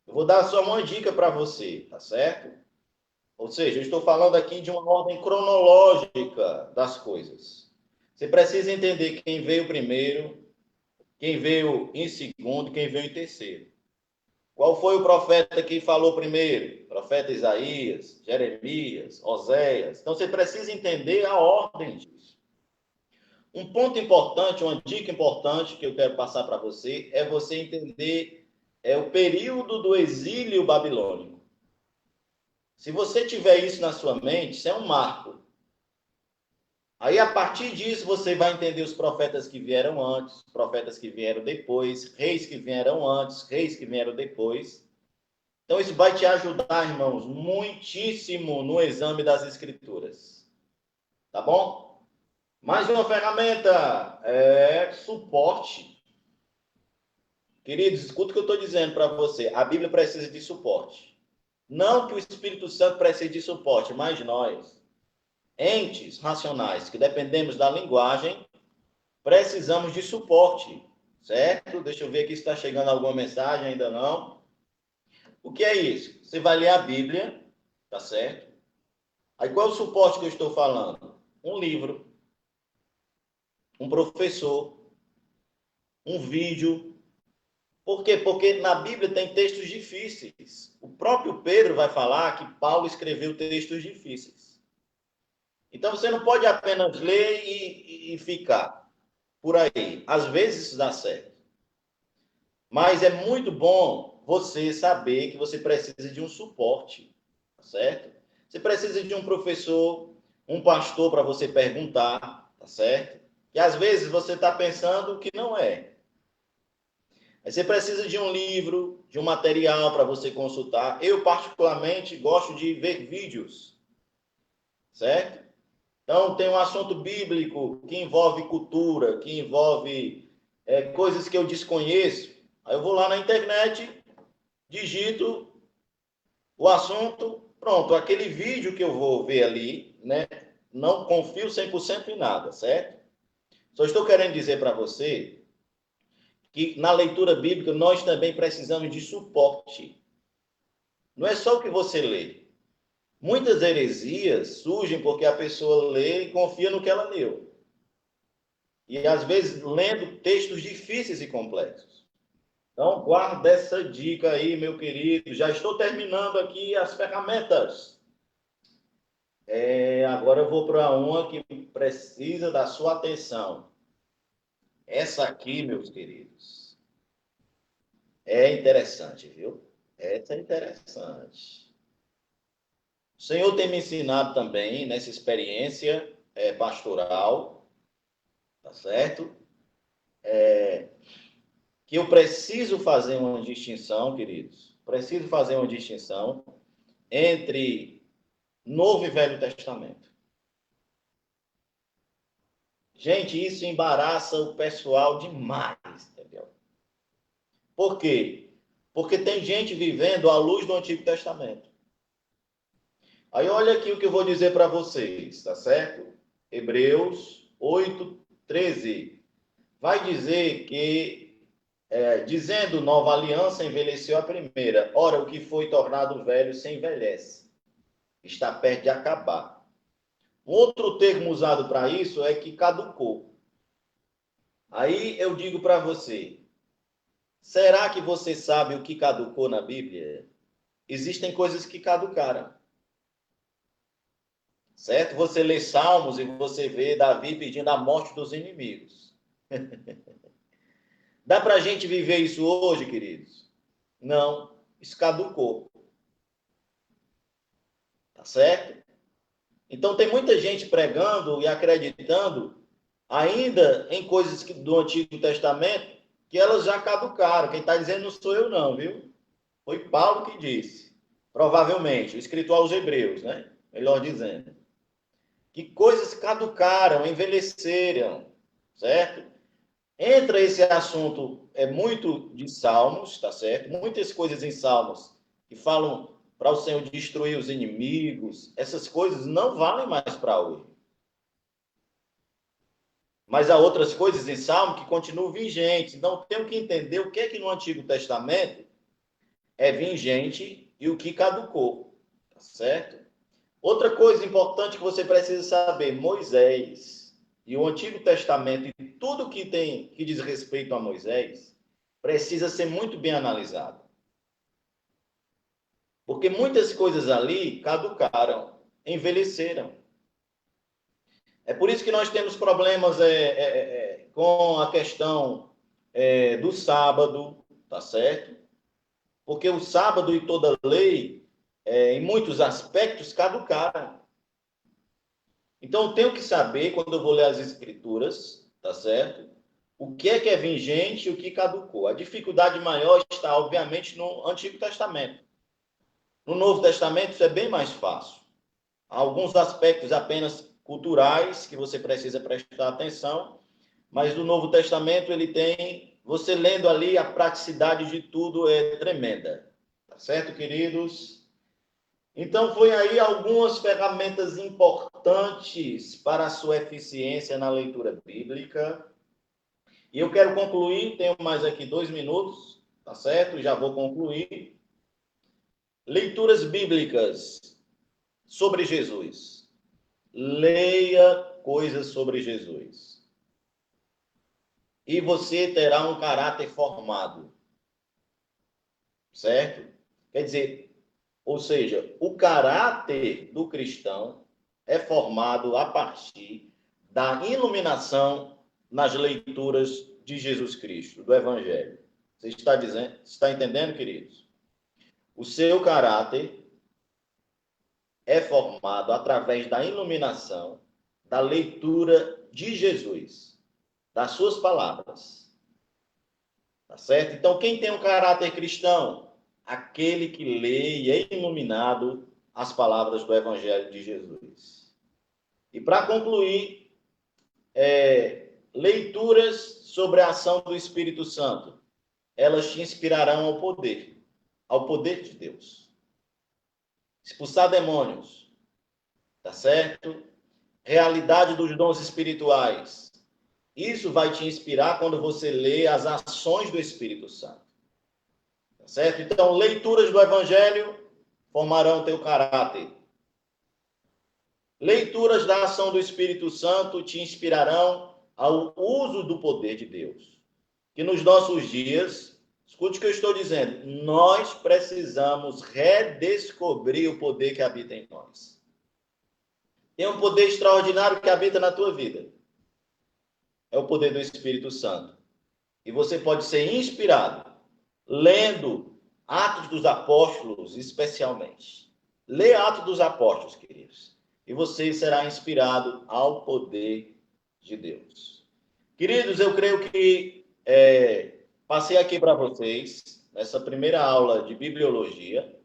Eu vou dar só uma dica para você, tá certo? Ou seja, eu estou falando aqui de uma ordem cronológica das coisas. Você precisa entender quem veio primeiro, quem veio em segundo, quem veio em terceiro. Qual foi o profeta que falou primeiro? Profeta Isaías, Jeremias, Oséias. Então, você precisa entender a ordem disso. Um ponto importante, uma dica importante que eu quero passar para você é você entender o período do exílio babilônico. Se você tiver isso na sua mente, isso é um marco. Aí, a partir disso, você vai entender os profetas que vieram antes, profetas que vieram depois, reis que vieram antes, reis que vieram depois. Então, isso vai te ajudar, irmãos, muitíssimo no exame das Escrituras. Tá bom? Mais uma ferramenta suporte. Queridos, escuta o que eu estou dizendo para você. A Bíblia precisa de suporte. Não que o Espírito Santo precise de suporte, mas nós, entes racionais que dependemos da linguagem, precisamos de suporte, certo? Deixa eu ver aqui se está chegando alguma mensagem, ainda não. O que é isso? Você vai ler a Bíblia, tá certo? Aí qual é o suporte que eu estou falando? Um livro, um professor, um vídeo. Por quê? Porque na Bíblia tem textos difíceis. O próprio Pedro vai falar que Paulo escreveu textos difíceis. Então você não pode apenas ler e ficar por aí. Às vezes isso dá certo. Mas é muito bom você saber que você precisa de um suporte, tá certo? Você precisa de um professor, um pastor para você perguntar, tá certo? E às vezes você está pensando que não é. Aí você precisa de um livro, de um material para você consultar. Eu, particularmente, gosto de ver vídeos, certo? Então, tem um assunto bíblico que envolve cultura, que envolve coisas que eu desconheço. Aí eu vou lá na internet, digito o assunto, pronto. Aquele vídeo que eu vou ver ali, né? Não confio 100% em nada, certo? Só estou querendo dizer para você que na leitura bíblica nós também precisamos de suporte. Não é só o que você lê. Muitas heresias surgem porque a pessoa lê e confia no que ela leu. E às vezes lendo textos difíceis e complexos. Então, guarda essa dica aí, meu querido. Já estou terminando aqui as ferramentas. Agora eu vou para uma que precisa da sua atenção. Essa aqui, meus queridos, é interessante, viu? Essa é interessante. O Senhor tem me ensinado também, nessa experiência pastoral, tá certo? Que eu preciso fazer uma distinção, queridos. Preciso fazer uma distinção entre Novo e Velho Testamento. Gente, isso embaraça o pessoal demais, entendeu? Por quê? Porque tem gente vivendo à luz do Antigo Testamento. Aí olha aqui o que eu vou dizer para vocês, tá certo? Hebreus 8:13. Vai dizer que, dizendo nova aliança, envelheceu a primeira. Ora, o que foi tornado velho se envelhece. Está perto de acabar. Um outro termo usado para isso é que caducou. Aí eu digo para você, será que você sabe o que caducou na Bíblia? Existem coisas que caducaram. Certo? Você lê Salmos e você vê Davi pedindo a morte dos inimigos. Dá para a gente viver isso hoje, queridos? Não, isso caducou. Tá certo? Então tem muita gente pregando e acreditando ainda em coisas do Antigo Testamento que elas já caducaram. Quem está dizendo não sou eu não, viu? Foi Paulo que disse. Provavelmente, o escritor aos Hebreus, né? Melhor dizendo. Que coisas caducaram, envelheceram, certo? Entra esse assunto, muito de Salmos, tá certo? Muitas coisas em Salmos que falam para o Senhor destruir os inimigos, essas coisas não valem mais para hoje. Mas há outras coisas em Salmo que continuam vigentes. Então, temos que entender o que é que no Antigo Testamento é vigente e o que caducou, tá certo? Outra coisa importante que você precisa saber, Moisés e o Antigo Testamento e tudo que diz respeito a Moisés precisa ser muito bem analisado. Porque muitas coisas ali caducaram, envelheceram. É por isso que nós temos problemas com a questão do sábado, tá certo? Porque o sábado e toda lei, em muitos aspectos, caducaram. Então, eu tenho que saber, quando eu vou ler as Escrituras, tá certo? O que é vigente e o que caducou. A dificuldade maior está, obviamente, no Antigo Testamento. No Novo Testamento, isso é bem mais fácil. Há alguns aspectos apenas culturais que você precisa prestar atenção, mas no Novo Testamento, ele tem... Você lendo ali, a praticidade de tudo é tremenda. Tá certo, queridos? Então, foi aí algumas ferramentas importantes para a sua eficiência na leitura bíblica. E eu quero concluir, tenho mais aqui 2 minutos, tá certo? Já vou concluir. Leituras bíblicas sobre Jesus. Leia coisas sobre Jesus. E você terá um caráter formado. Certo? Quer dizer, ou seja, o caráter do cristão é formado a partir da iluminação nas leituras de Jesus Cristo, do Evangelho. Você está entendendo, queridos? O seu caráter é formado através da iluminação da leitura de Jesus, das suas palavras. Tá certo? Então, quem tem um caráter cristão? Aquele que lê e é iluminado as palavras do Evangelho de Jesus. E para concluir, leituras sobre a ação do Espírito Santo. Elas te inspirarão ao poder de Deus. Expulsar demônios, tá certo? Realidade dos dons espirituais. Isso vai te inspirar quando você lê as ações do Espírito Santo. Certo? Então, leituras do Evangelho formarão teu caráter. Leituras da ação do Espírito Santo te inspirarão ao uso do poder de Deus. Que nos nossos dias, escute o que eu estou dizendo, nós precisamos redescobrir o poder que habita em nós. Tem um poder extraordinário que habita na tua vida. É o poder do Espírito Santo. E você pode ser inspirado lendo Atos dos Apóstolos, especialmente. Lê Atos dos Apóstolos, queridos. E você será inspirado ao poder de Deus. Queridos, eu creio que passei aqui para vocês, nessa primeira aula de bibliologia,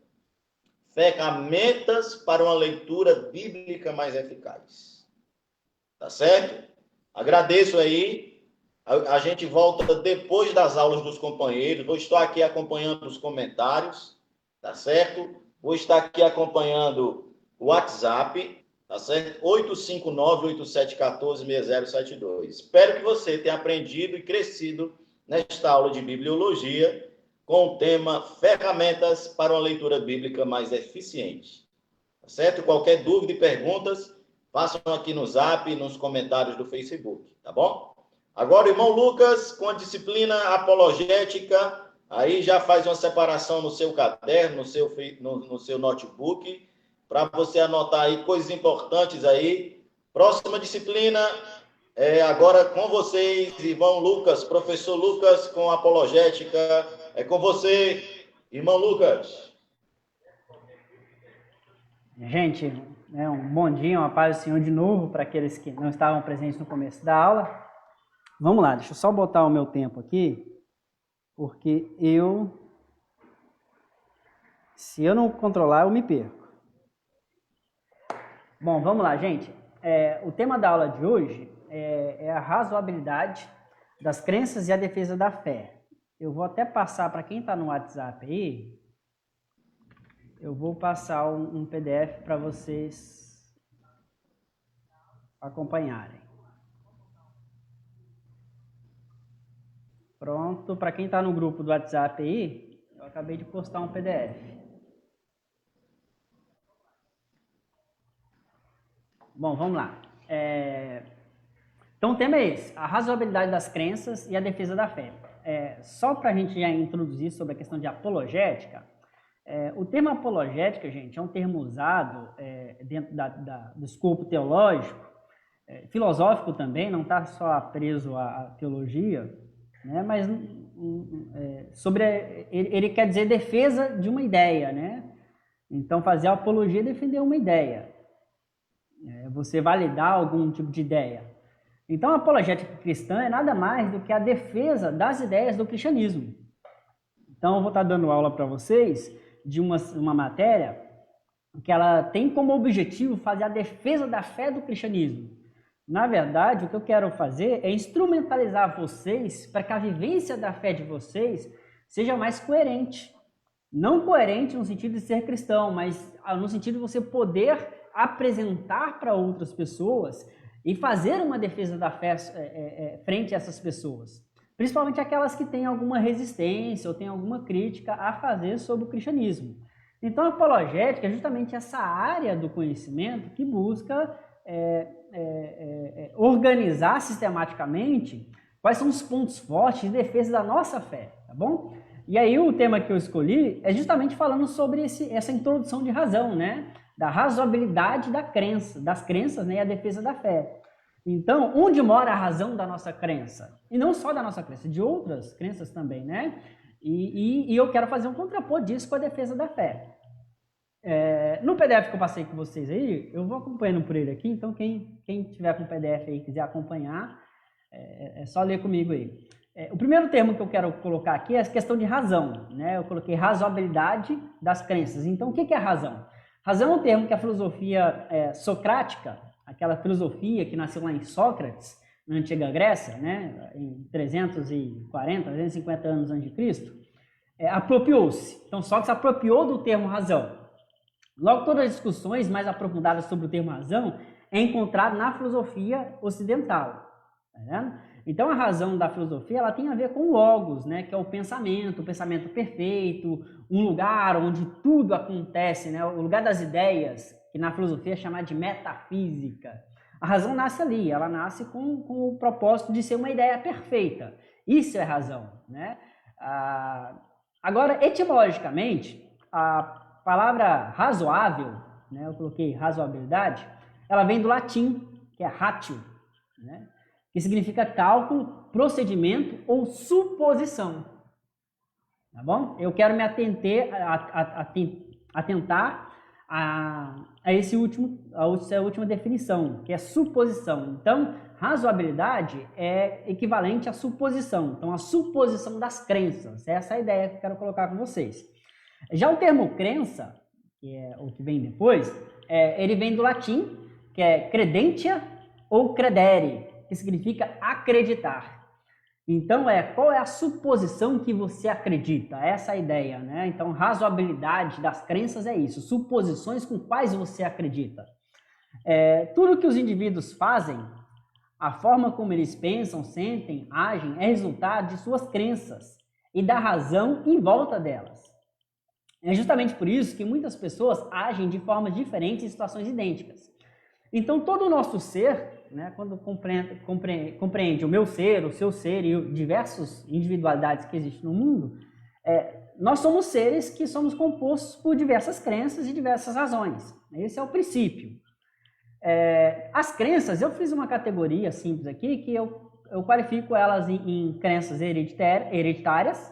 ferramentas para uma leitura bíblica mais eficaz. Tá certo? Agradeço aí. A gente volta depois das aulas dos companheiros. Vou estar aqui acompanhando os comentários, tá certo? Vou estar aqui acompanhando o WhatsApp. Tá certo? 859-8714-6072. Espero que você tenha aprendido e crescido nesta aula de bibliologia com o tema Ferramentas para uma leitura bíblica mais eficiente. Tá certo? Qualquer dúvida e perguntas, façam aqui no Zap e nos comentários do Facebook, tá bom? Agora, irmão Lucas, com a disciplina apologética, aí já faz uma separação no seu caderno, no seu notebook, para você anotar aí coisas importantes aí. Próxima disciplina é agora com vocês, irmão Lucas, professor Lucas, com apologética. É com você, irmão Lucas. Gente, um bom dia, uma paz do Senhor de novo para aqueles que não estavam presentes no começo da aula. Vamos lá, deixa eu só botar o meu tempo aqui, porque se eu não controlar, eu me perco. Bom, vamos lá, gente. O tema da aula de hoje é a razoabilidade das crenças e a defesa da fé. Eu vou até passar para quem está no WhatsApp aí, eu vou passar um PDF para vocês acompanharem. Pronto, para quem está no grupo do WhatsApp aí, eu acabei de postar um PDF. Bom, vamos lá. Então, o tema é esse, a razoabilidade das crenças e a defesa da fé. Só para a gente já introduzir sobre a questão de apologética, o termo apologética, gente, é um termo usado dentro do escopo teológico, filosófico também, não está só preso à teologia, né, mas ele quer dizer defesa de uma ideia, né? Então, fazer a apologia é defender uma ideia. Você validar algum tipo de ideia. Então, a apologética cristã é nada mais do que a defesa das ideias do cristianismo. Então, eu vou estar dando aula para vocês de uma matéria que ela tem como objetivo fazer a defesa da fé do cristianismo. Na verdade, o que eu quero fazer é instrumentalizar vocês para que a vivência da fé de vocês seja mais coerente. Não coerente no sentido de ser cristão, mas no sentido de você poder apresentar para outras pessoas e fazer uma defesa da fé frente a essas pessoas. Principalmente aquelas que têm alguma resistência ou têm alguma crítica a fazer sobre o cristianismo. Então, a apologética é justamente essa área do conhecimento que busca organizar sistematicamente quais são os pontos fortes de defesa da nossa fé, tá bom? E aí o tema que eu escolhi é justamente falando sobre essa introdução de razão, né? Da razoabilidade das crenças, né? E a defesa da fé. Então, onde mora a razão da nossa crença? E não só da nossa crença, de outras crenças também, né? E eu quero fazer um contraponto disso com a defesa da fé. No PDF que eu passei com vocês aí, eu vou acompanhando por ele aqui, então quem tiver com o PDF aí e quiser acompanhar, é só ler comigo aí. O primeiro termo que eu quero colocar aqui é a questão de razão, né? Eu coloquei razoabilidade das crenças. Então, o que é razão? Razão é um termo que a filosofia socrática, aquela filosofia que nasceu lá em Sócrates, na antiga Grécia, né? Em 340, 350 anos antes de Cristo, apropriou-se. Então, Sócrates apropriou do termo razão. Logo, todas as discussões mais aprofundadas sobre o termo razão é encontrado na filosofia ocidental. Tá vendo? Então, a razão da filosofia ela tem a ver com o logos, né? Que é o pensamento perfeito, um lugar onde tudo acontece, né? O lugar das ideias, que na filosofia é chamado de metafísica. A razão nasce ali, ela nasce com o propósito de ser uma ideia perfeita. Isso é razão, né? Agora, etimologicamente, a palavra razoável, né? Eu coloquei razoabilidade, ela vem do latim, que é ratio, né? Que significa cálculo, procedimento ou suposição. Tá bom? Eu quero me atentar a essa última definição, que é suposição. Então, razoabilidade é equivalente à suposição. Então, a suposição das crenças. Essa é a ideia que eu quero colocar com vocês. Já o termo crença, que é o que vem depois, ele vem do latim, que é credentia ou credere, que significa acreditar. Então, qual é a suposição que você acredita? Essa é a ideia, né? Então, razoabilidade das crenças é isso, suposições com quais você acredita. Tudo que os indivíduos fazem, a forma como eles pensam, sentem, agem, é resultado de suas crenças e da razão em volta delas. É justamente por isso que muitas pessoas agem de formas diferentes em situações idênticas. Então, todo o nosso ser, né, quando compreende o meu ser, o seu ser e diversas individualidades que existem no mundo, nós somos seres que somos compostos por diversas crenças e diversas razões. Esse é o princípio. As crenças, eu fiz uma categoria simples aqui, que eu qualifico elas em crenças hereditárias,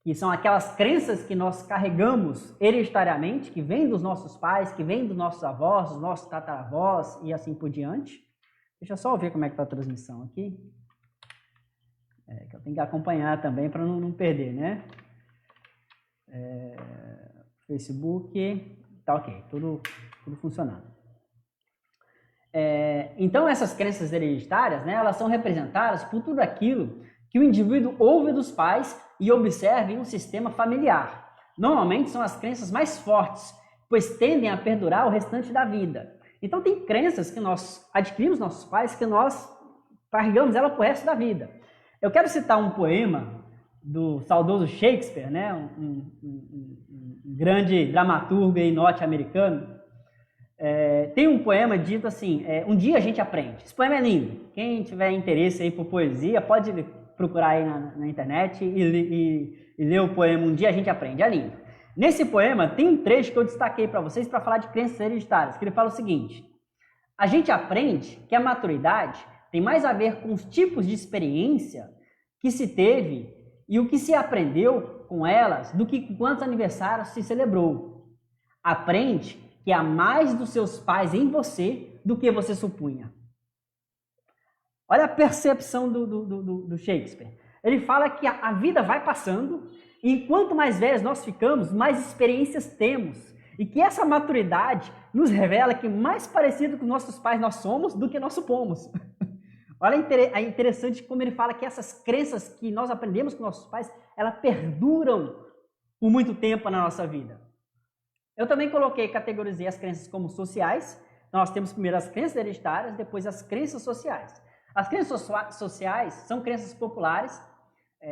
que são aquelas crenças que nós carregamos hereditariamente, que vêm dos nossos pais, que vêm dos nossos avós, dos nossos tataravós e assim por diante. Deixa eu só ver como é que está a transmissão aqui. Que eu tenho que acompanhar também para não perder, né? Facebook, tá ok, tudo funcionando. Então, essas crenças hereditárias, né, elas são representadas por tudo aquilo que o indivíduo ouve dos pais e observa em um sistema familiar. Normalmente são as crenças mais fortes, pois tendem a perdurar o restante da vida. Então tem crenças que nós adquirimos nossos pais, que nós carregamos ela pro resto da vida. Eu quero citar um poema do saudoso Shakespeare, né, um grande dramaturgo norte-americano. Tem um poema dito assim, um dia a gente aprende. Esse poema é lindo. Quem tiver interesse aí por poesia, pode procurar aí na internet e ler o poema Um Dia a Gente Aprende. É lindo. Nesse poema tem um trecho que eu destaquei para vocês para falar de crenças hereditárias, que ele fala o seguinte: a gente aprende que a maturidade tem mais a ver com os tipos de experiência que se teve e o que se aprendeu com elas do que com quantos aniversários se celebrou. Aprende que há mais dos seus pais em você do que você supunha. Olha a percepção do Shakespeare. Ele fala que a vida vai passando e quanto mais velhos nós ficamos, mais experiências temos. E que essa maturidade nos revela que mais parecido com nossos pais nós somos do que nós supomos. Olha, é interessante como ele fala que essas crenças que nós aprendemos com nossos pais, elas perduram por muito tempo na nossa vida. Eu também categorizei as crenças como sociais. Nós temos primeiro as crenças hereditárias, depois as crenças sociais. As crenças sociais são crenças populares,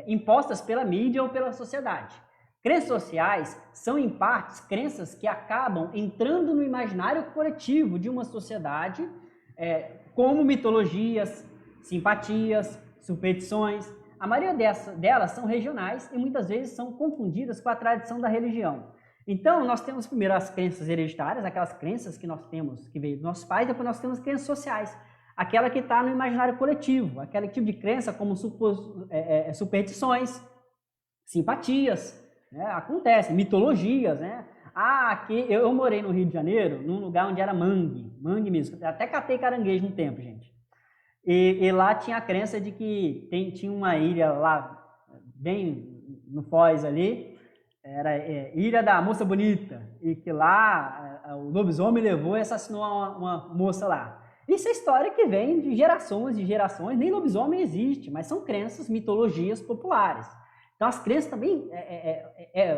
impostas pela mídia ou pela sociedade. Crenças sociais são, em partes, crenças que acabam entrando no imaginário coletivo de uma sociedade, como mitologias, simpatias, superstições. A maioria delas são regionais e muitas vezes são confundidas com a tradição da religião. Então, nós temos primeiro as crenças hereditárias, aquelas crenças que nós temos, que veio dos nossos pais, depois nós temos crenças sociais, aquela que está no imaginário coletivo, aquele tipo de crença como superstições, simpatias, né? Acontece, mitologias, né? Aqui, eu morei no Rio de Janeiro, num lugar onde era mangue mesmo, até catei caranguejo um tempo, gente. E lá tinha a crença de que tinha uma ilha lá, bem no Foz ali, era Ilha da Moça Bonita, e que lá o lobisomem levou e assassinou uma moça lá. Isso é história que vem de gerações, nem lobisomem existe, mas são crenças, mitologias populares. Então as crenças também,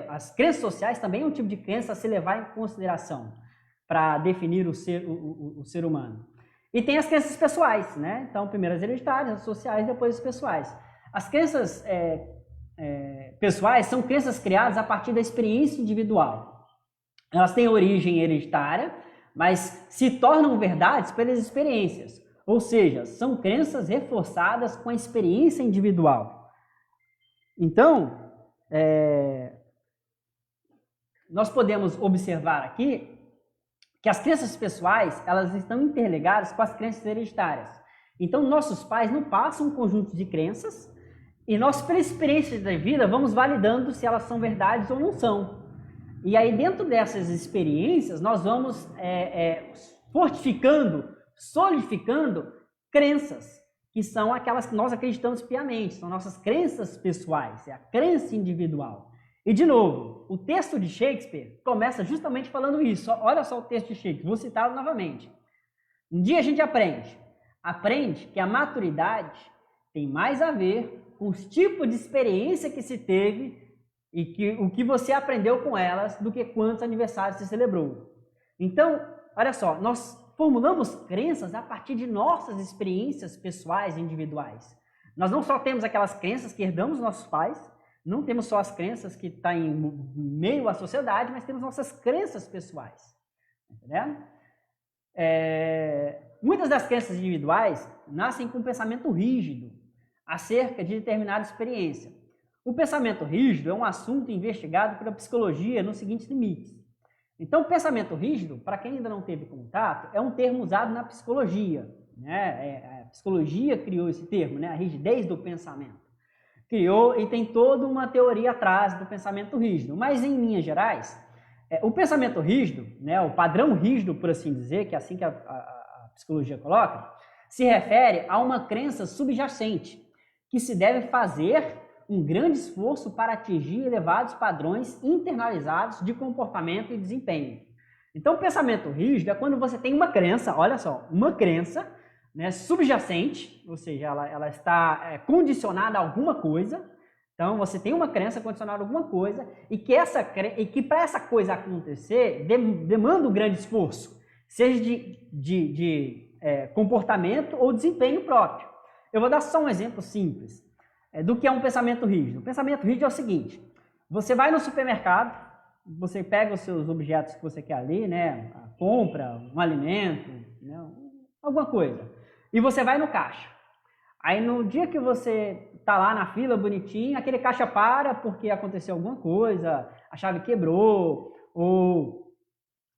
as crenças sociais também é um tipo de crença a se levar em consideração para definir o ser humano. E tem as crenças pessoais, né? Então primeiro as hereditárias, as sociais, depois as pessoais. As crenças pessoais são crenças criadas a partir da experiência individual. Elas têm origem hereditária, mas se tornam verdades pelas experiências, ou seja, são crenças reforçadas com a experiência individual. Então, nós podemos observar aqui que as crenças pessoais, elas estão interligadas com as crenças hereditárias. Então, nossos pais não passam um conjunto de crenças e nós, pela experiência da vida, vamos validando se elas são verdades ou não são. E aí, dentro dessas experiências, nós vamos fortificando, solidificando crenças, que são aquelas que nós acreditamos piamente, são nossas crenças pessoais, é a crença individual. E, de novo, o texto de Shakespeare começa justamente falando isso. Olha só o texto de Shakespeare, vou citá-lo novamente. Um dia a gente aprende que a maturidade tem mais a ver com os tipos de experiência que se teve e o que você aprendeu com elas do que quantos aniversários se celebrou. Então, olha só, nós formulamos crenças a partir de nossas experiências pessoais e individuais. Nós não só temos aquelas crenças que herdamos dos nossos pais, não temos só as crenças que estão em meio à sociedade, mas temos nossas crenças pessoais. Entendeu? Muitas das crenças individuais nascem com um pensamento rígido acerca de determinada experiência. O pensamento rígido é um assunto investigado pela psicologia nos seguintes limites. Então, o pensamento rígido, para quem ainda não teve contato, é um termo usado na psicologia. Né? A psicologia criou esse termo, né? A rigidez do pensamento. Criou e tem toda uma teoria atrás do pensamento rígido. Mas, em linhas gerais, o pensamento rígido, né, o padrão rígido, por assim dizer, que é assim que a psicologia coloca, se refere a uma crença subjacente, que se deve fazer um grande esforço para atingir elevados padrões internalizados de comportamento e desempenho. Então, o pensamento rígido é quando você tem uma crença, olha só, uma crença, né, subjacente, ou seja, ela está condicionada a alguma coisa. Então, você tem uma crença condicionada a alguma coisa e que para essa coisa acontecer, demanda um grande esforço, seja de comportamento ou desempenho próprio. Eu vou dar só um exemplo simples do que é um pensamento rígido. O pensamento rígido é o seguinte: você vai no supermercado, você pega os seus objetos que você quer ali, né, compra um alimento, né, alguma coisa, e você vai no caixa. Aí no dia que você está lá na fila bonitinho, aquele caixa para porque aconteceu alguma coisa, a chave quebrou, ou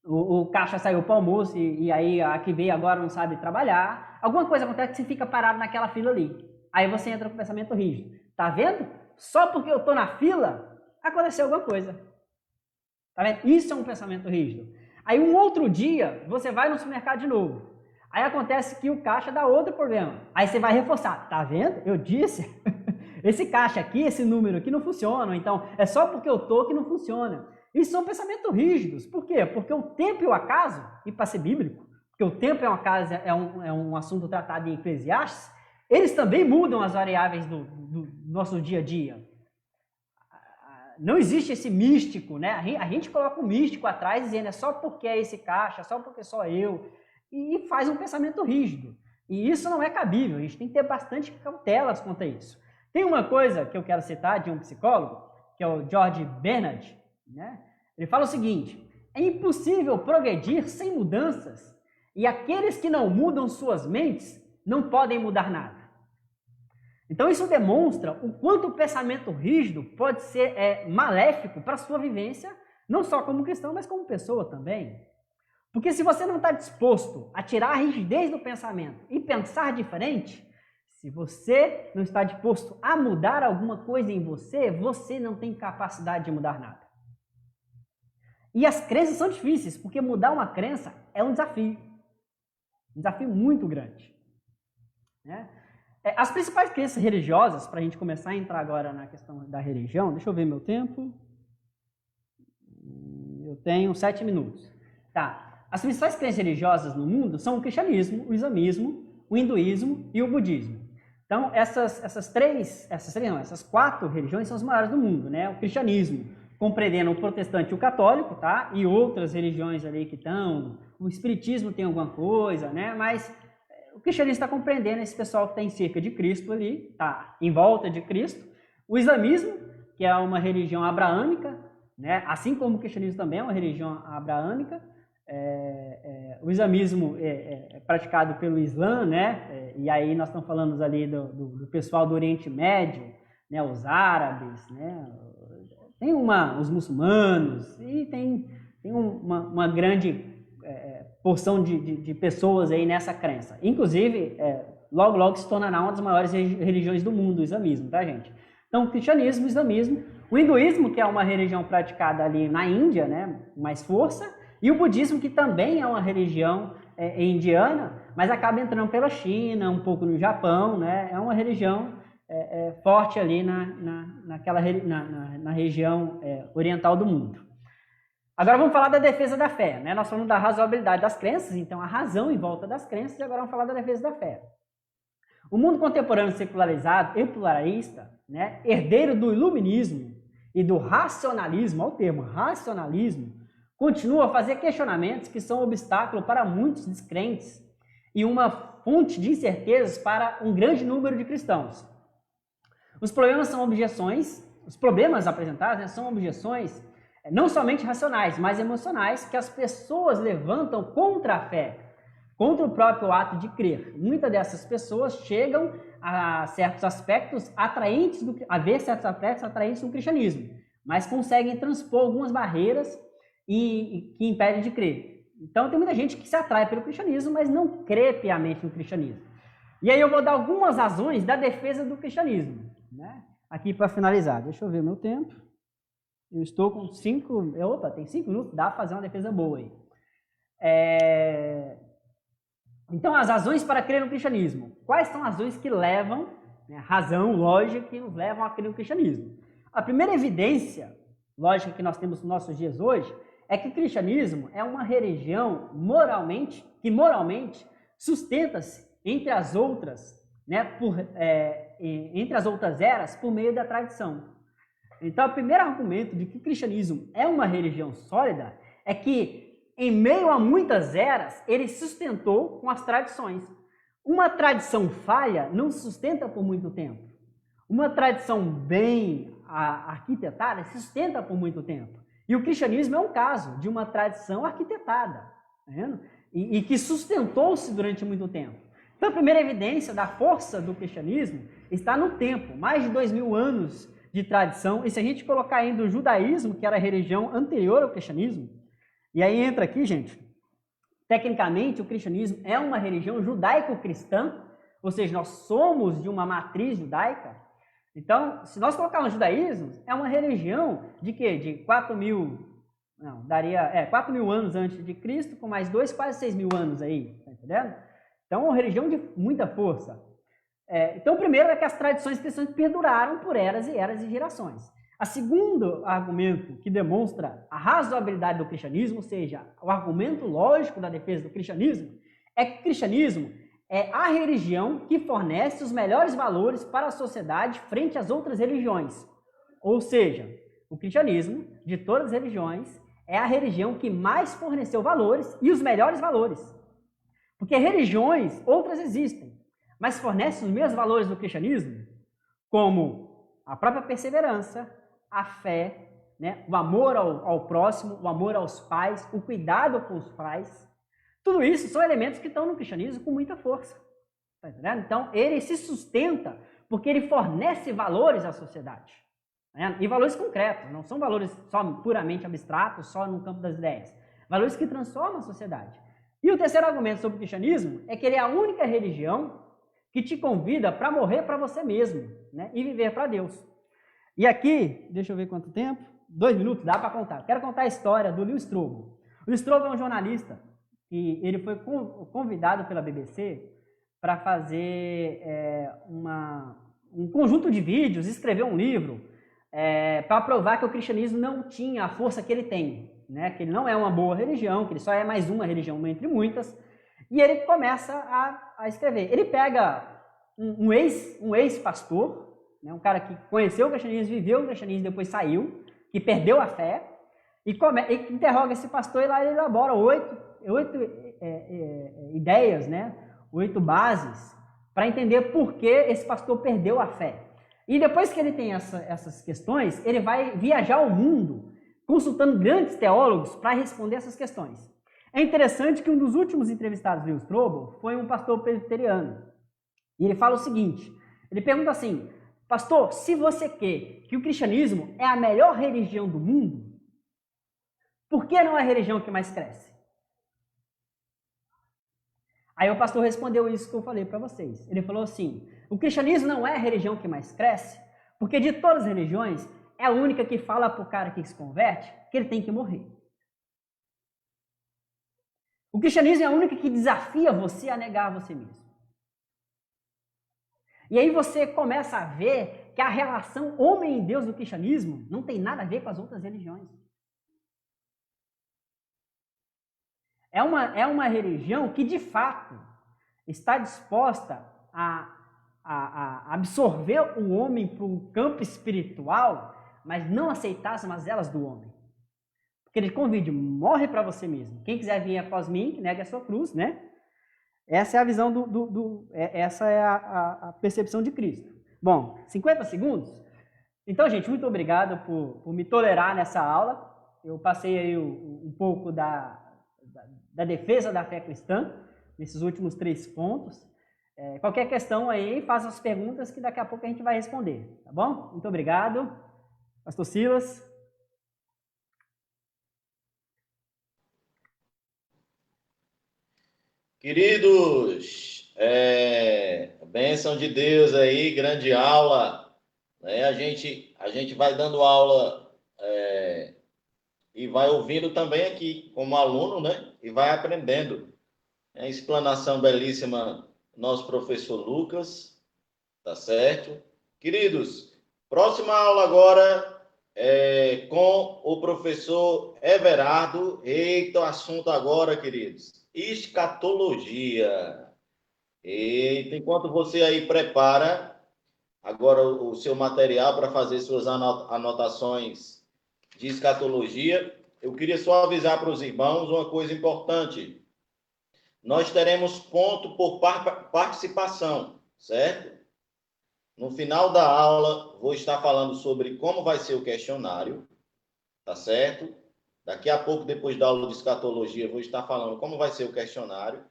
o caixa saiu para o almoço e aí a que veio agora não sabe trabalhar. Alguma coisa acontece que você fica parado naquela fila ali. Aí você entra com o pensamento rígido. Tá vendo? Só porque eu estou na fila, aconteceu alguma coisa. Tá vendo? Isso é um pensamento rígido. Aí um outro dia, você vai no supermercado de novo. Aí acontece que o caixa dá outro problema. Aí você vai reforçar. Tá vendo? Eu disse. Esse caixa aqui, esse número aqui não funciona. Então, é só porque eu estou que não funciona. Isso são pensamentos rígidos. Por quê? Porque o tempo e o acaso, e para ser bíblico, porque o tempo e o acaso é um assunto tratado em Eclesiastes, eles também mudam as variáveis do nosso dia a dia. Não existe esse místico, né? A gente coloca o místico atrás dizendo é só porque é esse caixa, só porque sou eu, e faz um pensamento rígido. E isso não é cabível, a gente tem que ter bastante cautelas quanto a isso. Tem uma coisa que eu quero citar de um psicólogo, que é o George Bernard, né? Ele fala o seguinte: é impossível progredir sem mudanças, e aqueles que não mudam suas mentes não podem mudar nada. Então isso demonstra o quanto o pensamento rígido pode ser maléfico para a sua vivência, não só como cristão, mas como pessoa também. Porque se você não está disposto a tirar a rigidez do pensamento e pensar diferente, se você não está disposto a mudar alguma coisa em você, você não tem capacidade de mudar nada. E as crenças são difíceis, porque mudar uma crença é um desafio muito grande, né? As principais crenças religiosas, para a gente começar a entrar agora na questão da religião, deixa eu ver meu tempo. Eu tenho 7 minutos. Tá. As principais crenças religiosas no mundo são o cristianismo, o islamismo, o hinduísmo e o budismo. Então, essas 4 religiões são as maiores do mundo, né? O cristianismo, compreendendo o protestante e o católico, tá? E outras religiões ali que estão. O espiritismo tem alguma coisa, né? Mas o cristianismo está compreendendo esse pessoal que está em cerca de Cristo ali, tá em volta de Cristo. O islamismo, que é uma religião abraâmica, né? Assim como o cristianismo também é uma religião abraâmica. O islamismo é praticado pelo Islã, né? E aí nós estamos falando ali do pessoal do Oriente Médio, né? Os árabes, né? Tem os muçulmanos e tem uma grande porção de pessoas aí nessa crença. Inclusive, logo se tornará uma das maiores religiões do mundo, o islamismo, tá, gente? Então, o cristianismo, o islamismo, o hinduísmo, que é uma religião praticada ali na Índia, né, com mais força, e o budismo, que também é uma religião indiana, mas acaba entrando pela China, um pouco no Japão, né, é uma religião forte ali na região oriental do mundo. Agora vamos falar da defesa da fé, né? Nós falamos da razoabilidade das crenças, então a razão em volta das crenças, e agora vamos falar da defesa da fé. O mundo contemporâneo secularizado e pluralista, né, herdeiro do iluminismo e do racionalismo, olha o termo, racionalismo, continua a fazer questionamentos que são obstáculo para muitos descrentes e uma fonte de incertezas para um grande número de cristãos. Os problemas apresentados, né, são objeções não somente racionais, mas emocionais que as pessoas levantam contra a fé, contra o próprio ato de crer. Muitas dessas pessoas chegam a certos aspectos atraentes do cristianismo, mas conseguem transpor algumas barreiras que impedem de crer. Então tem muita gente que se atrai pelo cristianismo, mas não crê piamente no cristianismo. E aí eu vou dar algumas razões da defesa do cristianismo, né? Aqui para finalizar, deixa eu ver meu tempo. Eu estou com 5... tem 5 minutos, dá para fazer uma defesa boa aí. Então, as razões para crer no cristianismo. Quais são as razões que levam, né, razão, lógica, que nos levam a crer no cristianismo? A primeira evidência, lógica, que nós temos nos nossos dias hoje, é que o cristianismo é uma religião que moralmente sustenta-se entre as outras, né, entre as outras eras, por meio da tradição. Então, o primeiro argumento de que o cristianismo é uma religião sólida é que, em meio a muitas eras, ele se sustentou com as tradições. Uma tradição falha não se sustenta por muito tempo. Uma tradição bem arquitetada se sustenta por muito tempo. E o cristianismo é um caso de uma tradição arquitetada, tá vendo? E que sustentou-se durante muito tempo. Então, a primeira evidência da força do cristianismo está no tempo, mais de 2000 anos de tradição. E se a gente colocar ainda o judaísmo, que era a religião anterior ao cristianismo, e aí entra aqui, gente, tecnicamente o cristianismo é uma religião judaico-cristã, ou seja, nós somos de uma matriz judaica. Então, se nós colocarmos o judaísmo, é uma religião de quê? De 4.000 anos antes de Cristo, com mais 2, quase 6.000 anos aí, tá entendendo? Então, é uma religião de muita força. Então, o primeiro é que as tradições cristãs perduraram por eras e eras e gerações. O segundo argumento que demonstra a razoabilidade do cristianismo, ou seja, o argumento lógico da defesa do cristianismo, é que o cristianismo é a religião que fornece os melhores valores para a sociedade frente às outras religiões. Ou seja, o cristianismo, de todas as religiões, é a religião que mais forneceu valores e os melhores valores. Porque religiões, outras existem, mas fornecem os mesmos valores do cristianismo, como a própria perseverança, a fé, né, o amor ao próximo, o amor aos pais, o cuidado com os pais. Tudo isso são elementos que estão no cristianismo com muita força. Tá entendendo? Então, ele se sustenta porque ele fornece valores à sociedade. Tá, e valores concretos, não são valores só puramente abstratos, só no campo das ideias. Valores que transformam a sociedade. E o terceiro argumento sobre o cristianismo é que ele é a única religião que te convida para morrer para você mesmo, né, e viver para Deus. E aqui, deixa eu ver quanto tempo, 2 minutos, dá para contar. Quero contar a história do Louis Strobel. O Strobel é um jornalista e ele foi convidado pela BBC para fazer um conjunto de vídeos, escrever um livro para provar que o cristianismo não tinha a força que ele tem, né? Que ele não é uma boa religião, que ele só é mais uma religião entre muitas. E ele começa a escrever. Ele pega um ex-pastor, né, um cara que conheceu o cristianismo, viveu o cristianismo, depois saiu, que perdeu a fé, e interroga esse pastor, e lá ele elabora 8 ideias, né, 8 bases, para entender por que esse pastor perdeu a fé. E depois que ele tem essas questões, ele vai viajar o mundo, consultando grandes teólogos para responder essas questões. É interessante que um dos últimos entrevistados do Strobel foi um pastor presbiteriano. E ele fala o seguinte, ele pergunta assim: pastor, se você quer que o cristianismo é a melhor religião do mundo, por que não é a religião que mais cresce? Aí o pastor respondeu isso que eu falei para vocês. Ele falou assim: o cristianismo não é a religião que mais cresce, porque de todas as religiões, é a única que fala para o cara que se converte que ele tem que morrer. O cristianismo é a única que desafia você a negar você mesmo. E aí você começa a ver que a relação homem e Deus do cristianismo não tem nada a ver com as outras religiões. É uma religião que, de fato, está disposta a absorver o homem para o campo espiritual, mas não aceitar as mazelas do homem. Aquele convite, morre para você mesmo. Quem quiser vir após mim, que negue a sua cruz, né? Essa é a visão essa é a percepção de Cristo. Bom, 50 segundos? Então, gente, muito obrigado por me tolerar nessa aula. Eu passei aí um pouco da defesa da fé cristã, nesses últimos 3 pontos. Qualquer questão aí, faça as perguntas que daqui a pouco a gente vai responder, tá bom? Muito obrigado. Pastor Silas. Queridos, bênção de Deus aí, grande aula, né? A gente vai dando aula e vai ouvindo também aqui como aluno, né? E vai aprendendo. A explanação belíssima do nosso professor Lucas, tá certo? Queridos, próxima aula agora com o professor Everardo. Eita, o assunto agora, queridos, escatologia. Eita, enquanto você aí prepara agora o seu material para fazer suas anotações de escatologia, eu queria só avisar para os irmãos uma coisa importante. Nós teremos ponto por participação, certo? No final da aula, vou estar falando sobre como vai ser o questionário, tá certo? Daqui a pouco, depois da aula de escatologia, vou estar falando como vai ser o questionário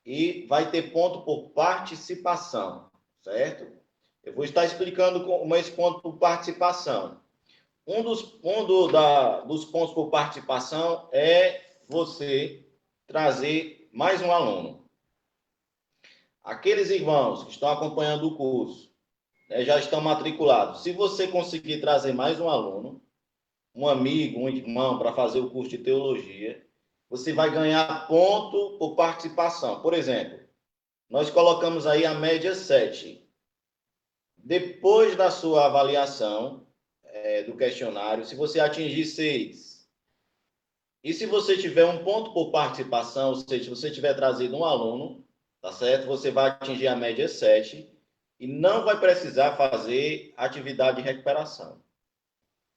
e vai ter ponto por participação, certo? Eu vou estar explicando como é esse ponto por participação. Um dos pontos por participação é você trazer mais um aluno. Aqueles irmãos que estão acompanhando o curso, né, já estão matriculados. Se você conseguir trazer mais um aluno, um amigo, um irmão, para fazer o curso de teologia, você vai ganhar ponto por participação. Por exemplo, nós colocamos aí a média 7. Depois da sua avaliação do questionário, se você atingir 6, e se você tiver um ponto por participação, ou seja, se você tiver trazido um aluno, tá certo? Você vai atingir a média 7 e não vai precisar fazer atividade de recuperação.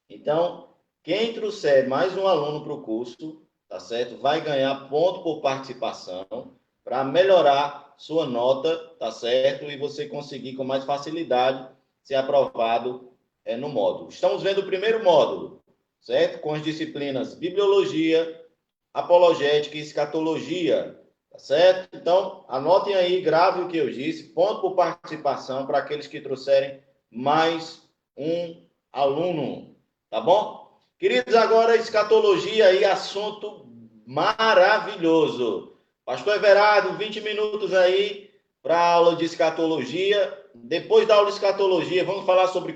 Então, quem trouxer mais um aluno para o curso, tá certo? Vai ganhar ponto por participação para melhorar sua nota, tá certo? E você conseguir com mais facilidade ser aprovado no módulo. Estamos vendo o primeiro módulo, certo? Com as disciplinas Bibliologia, Apologética e Escatologia, tá certo? Então, anotem aí, grave o que eu disse, ponto por participação para aqueles que trouxerem mais um aluno, tá bom? Queridos, agora escatologia aí, assunto maravilhoso. Pastor Everardo, 20 minutos aí para a aula de escatologia. Depois da aula de escatologia, vamos falar sobre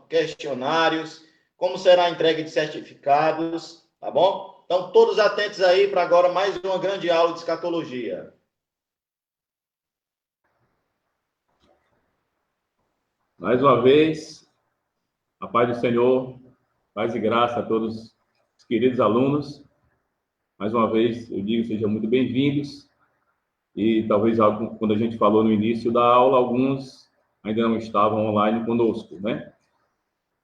questionários, como será a entrega de certificados, tá bom? Então, todos atentos aí para agora mais uma grande aula de escatologia. Mais uma vez, a paz do Senhor, paz e graça a todos os queridos alunos. Mais uma vez, eu digo, sejam muito bem-vindos. E talvez, quando a gente falou no início da aula, alguns ainda não estavam online conosco, né?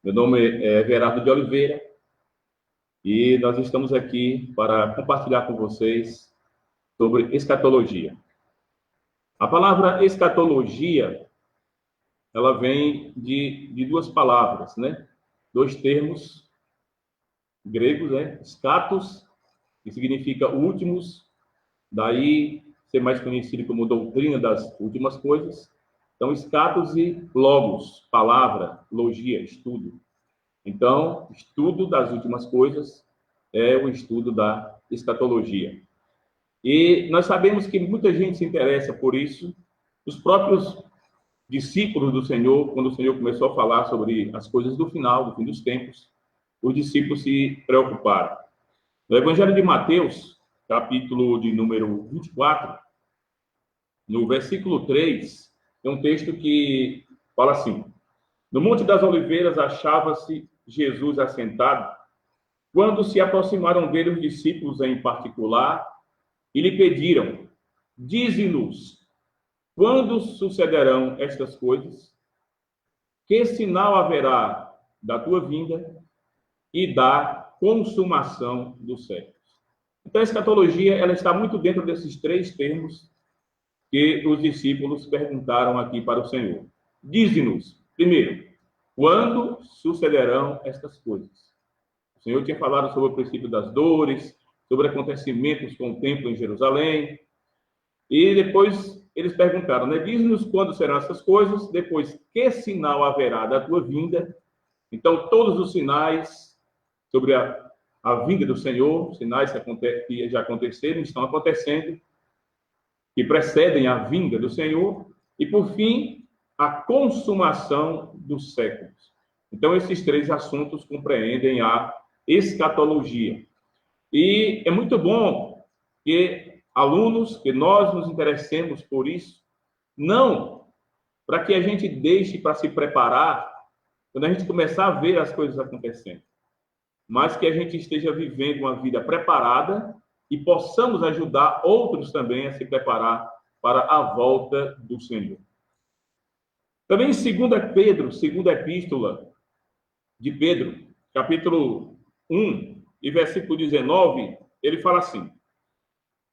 Meu nome é Everardo de Oliveira e nós estamos aqui para compartilhar com vocês sobre escatologia. A palavra escatologia, ela vem de 2 palavras, né? 2 termos gregos, né? Skatos, que significa últimos, daí ser mais conhecido como doutrina das últimas coisas. Então, skatos e logos, palavra, logia, estudo. Então, estudo das últimas coisas é o estudo da escatologia. E nós sabemos que muita gente se interessa por isso. Os próprios discípulos do Senhor, quando o Senhor começou a falar sobre as coisas do final, do fim dos tempos, os discípulos se preocuparam. No Evangelho de Mateus, capítulo de número 24, no versículo 3, tem um texto que fala assim: no Monte das Oliveiras achava-se Jesus assentado, quando se aproximaram dele os discípulos em particular e lhe pediram: dize-nos, quando sucederão estas coisas? Que sinal haverá da tua vinda e da consumação dos séculos. Então, a escatologia, ela está muito dentro desses três termos que os discípulos perguntaram aqui para o Senhor. Dize-nos, primeiro, quando sucederão estas coisas? O Senhor tinha falado sobre o princípio das dores, sobre acontecimentos com o templo em Jerusalém, e depois eles perguntaram, né? Diz-nos quando serão essas coisas, depois que sinal haverá da tua vinda. Então, todos os sinais sobre a vinda do Senhor, sinais que já aconteceram, estão acontecendo, que precedem a vinda do Senhor, e, por fim, a consumação dos séculos. Então, esses três assuntos compreendem a escatologia. E é muito bom que alunos, que nós nos interessemos por isso, não para que a gente deixe para se preparar quando a gente começar a ver as coisas acontecendo, mas que a gente esteja vivendo uma vida preparada e possamos ajudar outros também a se preparar para a volta do Senhor. Também em 2 Pedro, segunda epístola de Pedro, capítulo 1 e versículo 19, ele fala assim: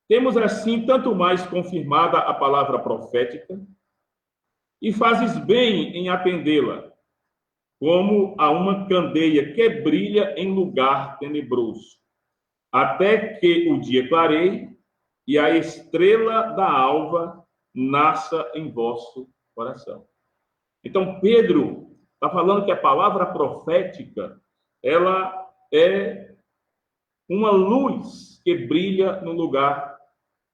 temos assim tanto mais confirmada a palavra profética, e fazes bem em atendê-la, como a uma candeia que brilha em lugar tenebroso, até que o dia clareie e a estrela da alva nasça em vosso coração. Então, Pedro está falando que a palavra profética, ela é uma luz que brilha no lugar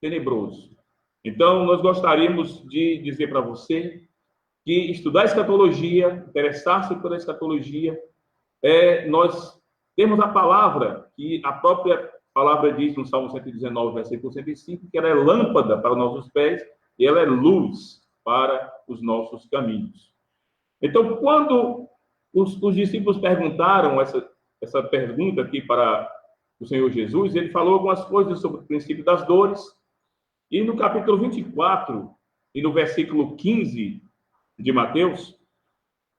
tenebroso. Então, nós gostaríamos de dizer para você que estudar escatologia, interessar-se pela escatologia, nós temos a palavra, que a própria palavra diz no Salmo 119, versículo 105, que ela é lâmpada para os nossos pés e ela é luz para os nossos caminhos. Então, quando os discípulos perguntaram essa pergunta aqui para o Senhor Jesus, ele falou algumas coisas sobre o princípio das dores, e no capítulo 24 e no versículo 15 de Mateus,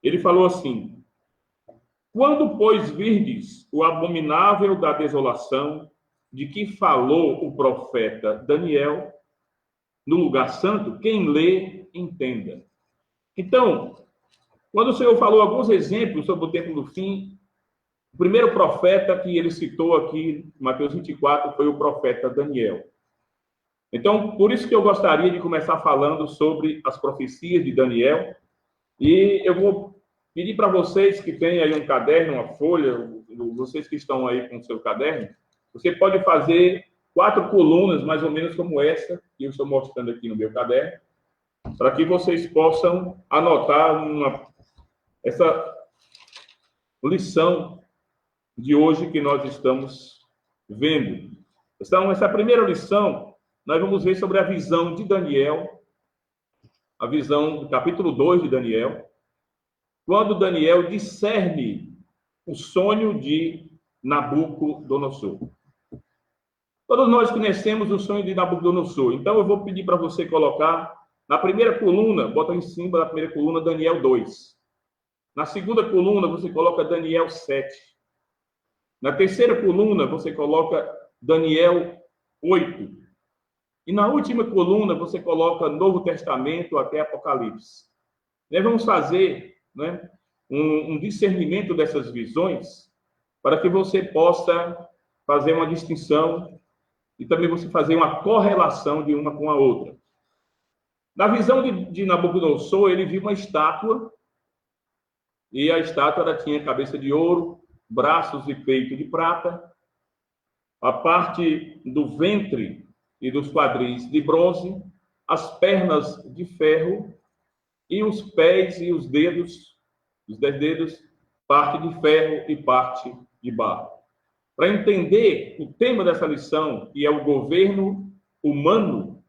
ele falou assim: quando, pois, virdes o abominável da desolação, de que falou o profeta Daniel, no lugar santo, quem lê, entenda. Então, quando o Senhor falou alguns exemplos sobre o tempo do fim, o primeiro profeta que ele citou aqui, em Mateus 24, foi o profeta Daniel. Então, por isso que eu gostaria de começar falando sobre as profecias de Daniel, e eu vou pedir para vocês que têm aí um caderno, uma folha, vocês que estão aí com o seu caderno, você pode fazer 4 colunas, mais ou menos como essa, que eu estou mostrando aqui no meu caderno, para que vocês possam anotar essa lição de hoje que nós estamos vendo. Então, essa primeira lição, nós vamos ver sobre a visão de Daniel, a visão do capítulo 2 de Daniel, quando Daniel discerne o sonho de Nabucodonosor. Todos nós conhecemos o sonho de Nabucodonosor, então eu vou pedir para você colocar na primeira coluna, bota em cima da primeira coluna Daniel 2. Na segunda coluna você coloca Daniel 7. Na terceira coluna você coloca Daniel 8. E na última coluna você coloca Novo Testamento até Apocalipse. Nós vamos fazer, né, um discernimento dessas visões para que você possa fazer uma distinção e também você fazer uma correlação de uma com a outra. Na visão de Nabucodonosor, ele viu uma estátua, e a estátua ela tinha cabeça de ouro, braços e peito de prata, a parte do ventre e dos quadris de bronze, as pernas de ferro, e os pés e os 10 dedos, parte de ferro e parte de barro. Para entender o tema dessa lição, que é o governo humano,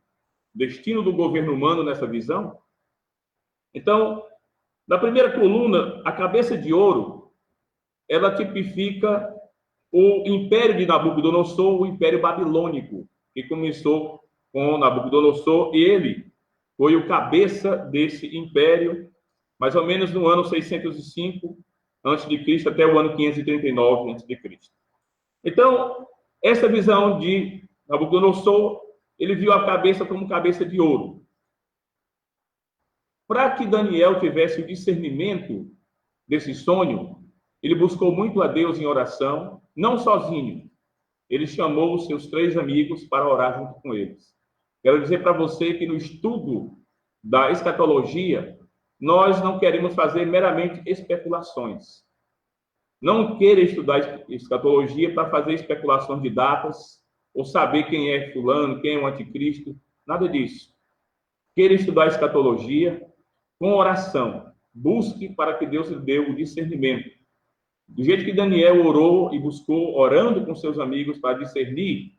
destino do governo humano nessa visão, então, na primeira coluna, a cabeça de ouro, ela tipifica o império de Nabucodonosor, o império babilônico, que começou com Nabucodonosor, e ele foi o cabeça desse império, mais ou menos no ano 605 a.C., até o ano 539 a.C. Então, essa visão de Nabucodonosor, ele viu a cabeça como cabeça de ouro. Para que Daniel tivesse o discernimento desse sonho, ele buscou muito a Deus em oração, não sozinho. Ele chamou os seus 3 amigos para orar junto com eles. Quero dizer para você que no estudo da escatologia, nós não queremos fazer meramente especulações. Não queira estudar escatologia para fazer especulação de datas, ou saber quem é fulano, quem é o anticristo, nada disso. Queira estudar escatologia com oração. Busque para que Deus lhe dê o discernimento. Do jeito que Daniel orou e buscou, orando com seus amigos para discernir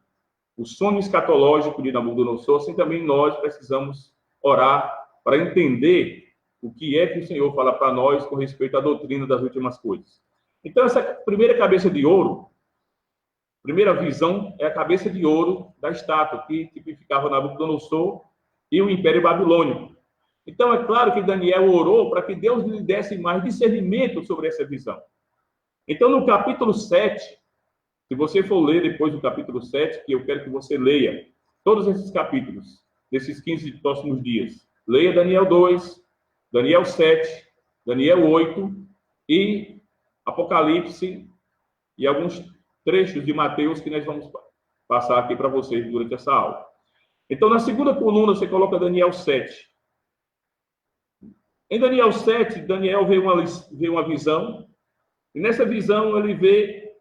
o sonho escatológico de Nabucodonosor, assim também nós precisamos orar para entender o que é que o Senhor fala para nós com respeito à doutrina das últimas coisas. Então, essa primeira cabeça de ouro, primeira visão, é a cabeça de ouro da estátua, que tipificava Nabucodonosor e o Império Babilônico. Então, é claro que Daniel orou para que Deus lhe desse mais discernimento sobre essa visão. Então, no capítulo 7, se você for ler depois do capítulo 7, que eu quero que você leia todos esses capítulos, desses 15 próximos dias. Leia Daniel 2, Daniel 7, Daniel 8 e Apocalipse e alguns trechos de Mateus que nós vamos passar aqui para vocês durante essa aula. Então, na segunda coluna, você coloca Daniel 7. Em Daniel 7, Daniel vê uma visão, e nessa visão ele vê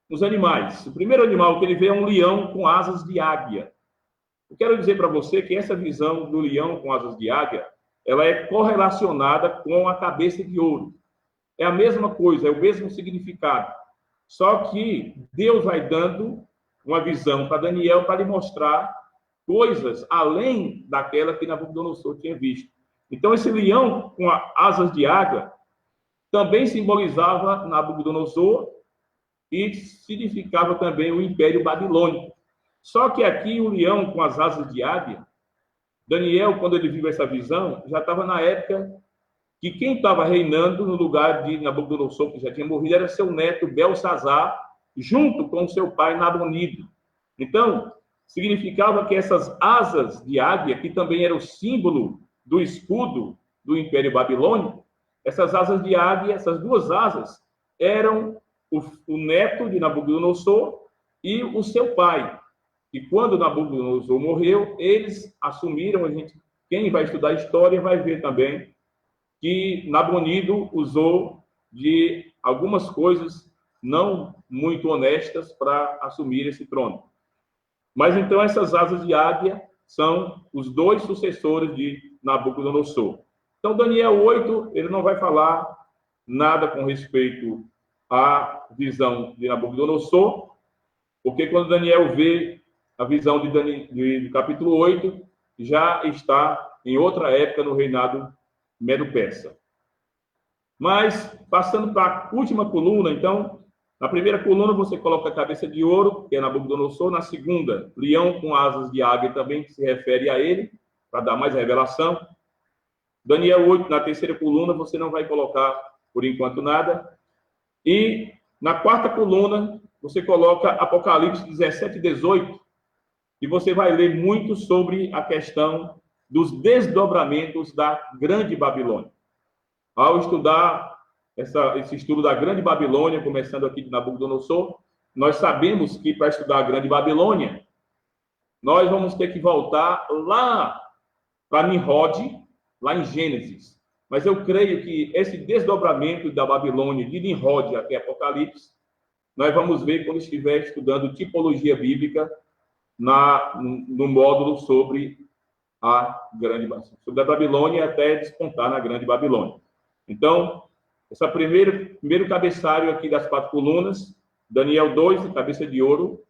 os animais. O primeiro animal que ele vê é um leão com asas de águia. Eu quero dizer para você que essa visão do leão com asas de águia, ela é correlacionada com a cabeça de ouro. É a mesma coisa, é o mesmo significado. Só que Deus vai dando uma visão para Daniel para lhe mostrar coisas além daquela que Nabucodonosor tinha visto. Então, esse leão com asas de águia também simbolizava Nabucodonosor e significava também o Império Babilônico. Só que aqui o leão com as asas de águia, Daniel, quando ele viu essa visão, já estava na época que quem estava reinando no lugar de Nabucodonosor, que já tinha morrido, era seu neto Belsazar, junto com seu pai Nabonido. Então, significava que essas asas de águia, que também era o símbolo do escudo do Império Babilônico, essas asas de águia, essas duas asas, eram o neto de Nabucodonosor e o seu pai. E quando Nabucodonosor morreu, eles assumiram, quem vai estudar história vai ver também, que Nabonido usou de algumas coisas não muito honestas para assumir esse trono. Mas então essas asas de águia são os 2 sucessores de Nabucodonosor. Então Daniel 8, ele não vai falar nada com respeito à visão de Nabucodonosor, porque quando Daniel vê a visão do capítulo 8, já está em outra época no reinado Medo-Persa. Mas, passando para a última coluna, então, na primeira coluna você coloca a cabeça de ouro, que é Nabucodonosor. Na segunda, leão com asas de águia, também que se refere a ele, para dar mais revelação. Daniel 8, na terceira coluna, você não vai colocar, por enquanto, nada. E, na quarta coluna, você coloca Apocalipse 17 e 18, e você vai ler muito sobre a questão dos desdobramentos da Grande Babilônia. Ao estudar esse estudo da Grande Babilônia, começando aqui de Nabucodonosor, nós sabemos que para estudar a Grande Babilônia, nós vamos ter que voltar lá para Nimrod, lá em Gênesis. Mas eu creio que esse desdobramento da Babilônia, de Nimrod até Apocalipse, nós vamos ver quando estiver estudando tipologia bíblica no módulo sobre a Grande Babilônia, sobre a Babilônia até despontar na Grande Babilônia. Então, esse primeiro cabeçalho aqui das 4 colunas, Daniel 2, cabeça de ouro,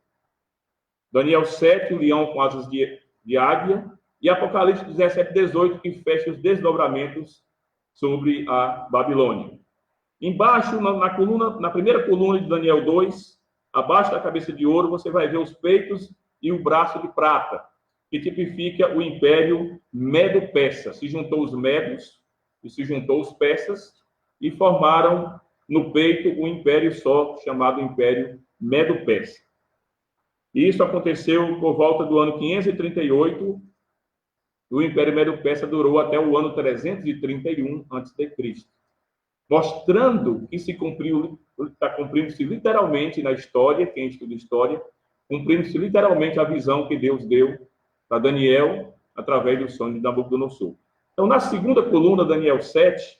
Daniel 7, o leão com asas de águia, e Apocalipse 17 e 18, que fecha os desdobramentos sobre a Babilônia. Embaixo, na primeira coluna de Daniel 2, abaixo da cabeça de ouro, você vai ver os peitos e o braço de prata, que tipifica o Império Medo-Persa. Se juntou os medos e se juntou os persas e formaram no peito um império só, chamado Império Medo-Persa. Isso aconteceu por volta do ano 538. O Império Medo-Persa durou até o ano 331 a.C., mostrando que está cumprindo-se literalmente na história, quem estuda história, cumprindo-se literalmente a visão que Deus deu para Daniel através do sonho de Nabucodonosor. Então, na segunda coluna, Daniel 7,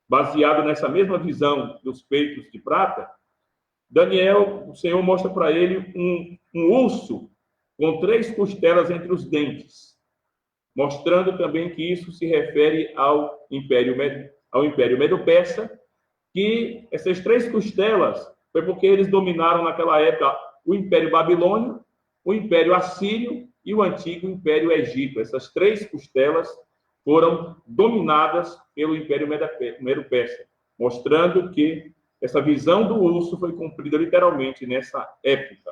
baseado nessa mesma visão dos peitos de prata, Daniel, o Senhor mostra para ele um urso com 3 costelas entre os dentes, mostrando também que isso se refere ao Império Medo-Persa, que essas 3 costelas foi porque eles dominaram naquela época o Império Babilônio, o Império Assírio e o antigo Império Egito. Essas 3 costelas foram dominadas pelo Império Medo-Persa, mostrando que essa visão do urso foi cumprida literalmente nessa época.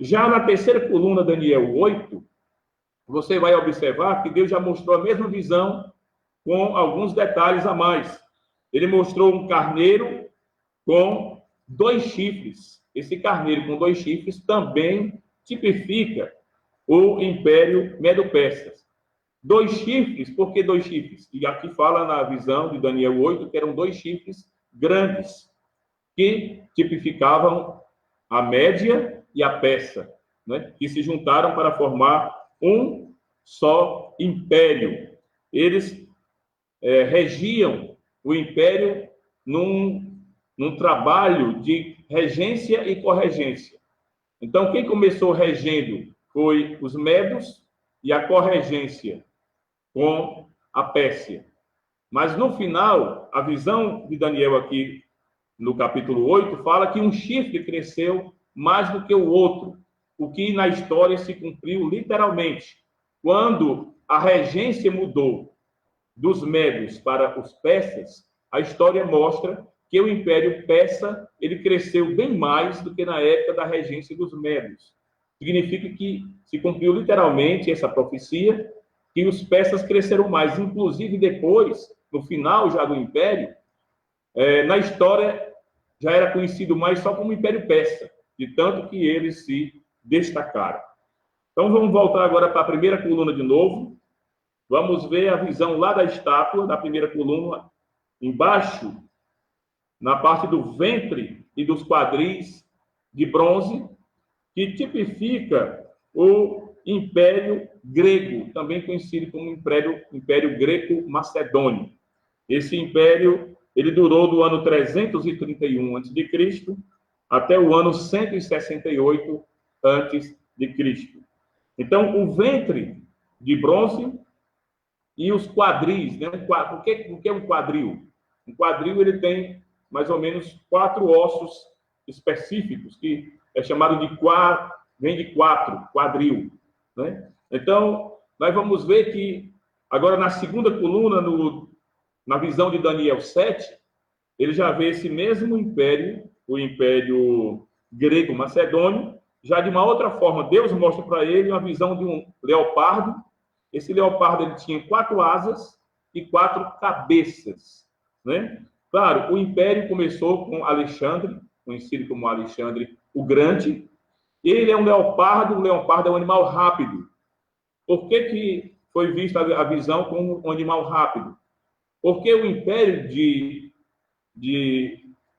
Já na terceira coluna, Daniel 8, você vai observar que Deus já mostrou a mesma visão com alguns detalhes a mais. Ele mostrou um carneiro com 2 chifres. Esse carneiro com 2 chifres também tipifica o Império Medo-Persa. 2 chifres, por que 2 chifres? E aqui fala na visão de Daniel 8 que eram 2 chifres grandes, que tipificavam a Média e a Persa, né? Que se juntaram para formar um só império. Eles regiam o império num trabalho de regência e corregência. Então, quem começou regendo foi os Medos e a corregência com a Pérsia. Mas, no final, a visão de Daniel aqui, no capítulo 8, fala que um chifre cresceu mais do que o outro, o que na história se cumpriu literalmente. Quando a regência mudou dos Medos para os persas, a história mostra que o Império Persa ele cresceu bem mais do que na época da regência dos Medos. Significa que se cumpriu literalmente essa profecia, que os persas cresceram mais. Inclusive, depois, no final já do Império, na história já era conhecido mais só como Império Persa, de tanto que eles se destacaram. Então, vamos voltar agora para a primeira coluna de novo. Vamos ver a visão lá da estátua, da primeira coluna, embaixo, na parte do ventre e dos quadris de bronze, que tipifica o Império Grego, também conhecido como Império Greco-Macedônio. Esse império ele durou do ano 331 a.C. até o ano 168 a.C. Então, o ventre de bronze e os quadris, né? O que é um quadril? Um quadril ele tem mais ou menos 4 ossos específicos, que é chamado de vem de 4, quadril, né? Então, nós vamos ver que agora na segunda coluna, na visão de Daniel 7, ele já vê esse mesmo império, o Império Grego-Macedônio, já de uma outra forma. Deus mostra para ele uma visão de um leopardo. Esse leopardo ele tinha 4 asas e 4 cabeças, né? Claro, o império começou com Alexandre, conhecido como Alexandre o Grande. Ele é um leopardo é um animal rápido. Por que foi vista a visão como um animal rápido? Porque o império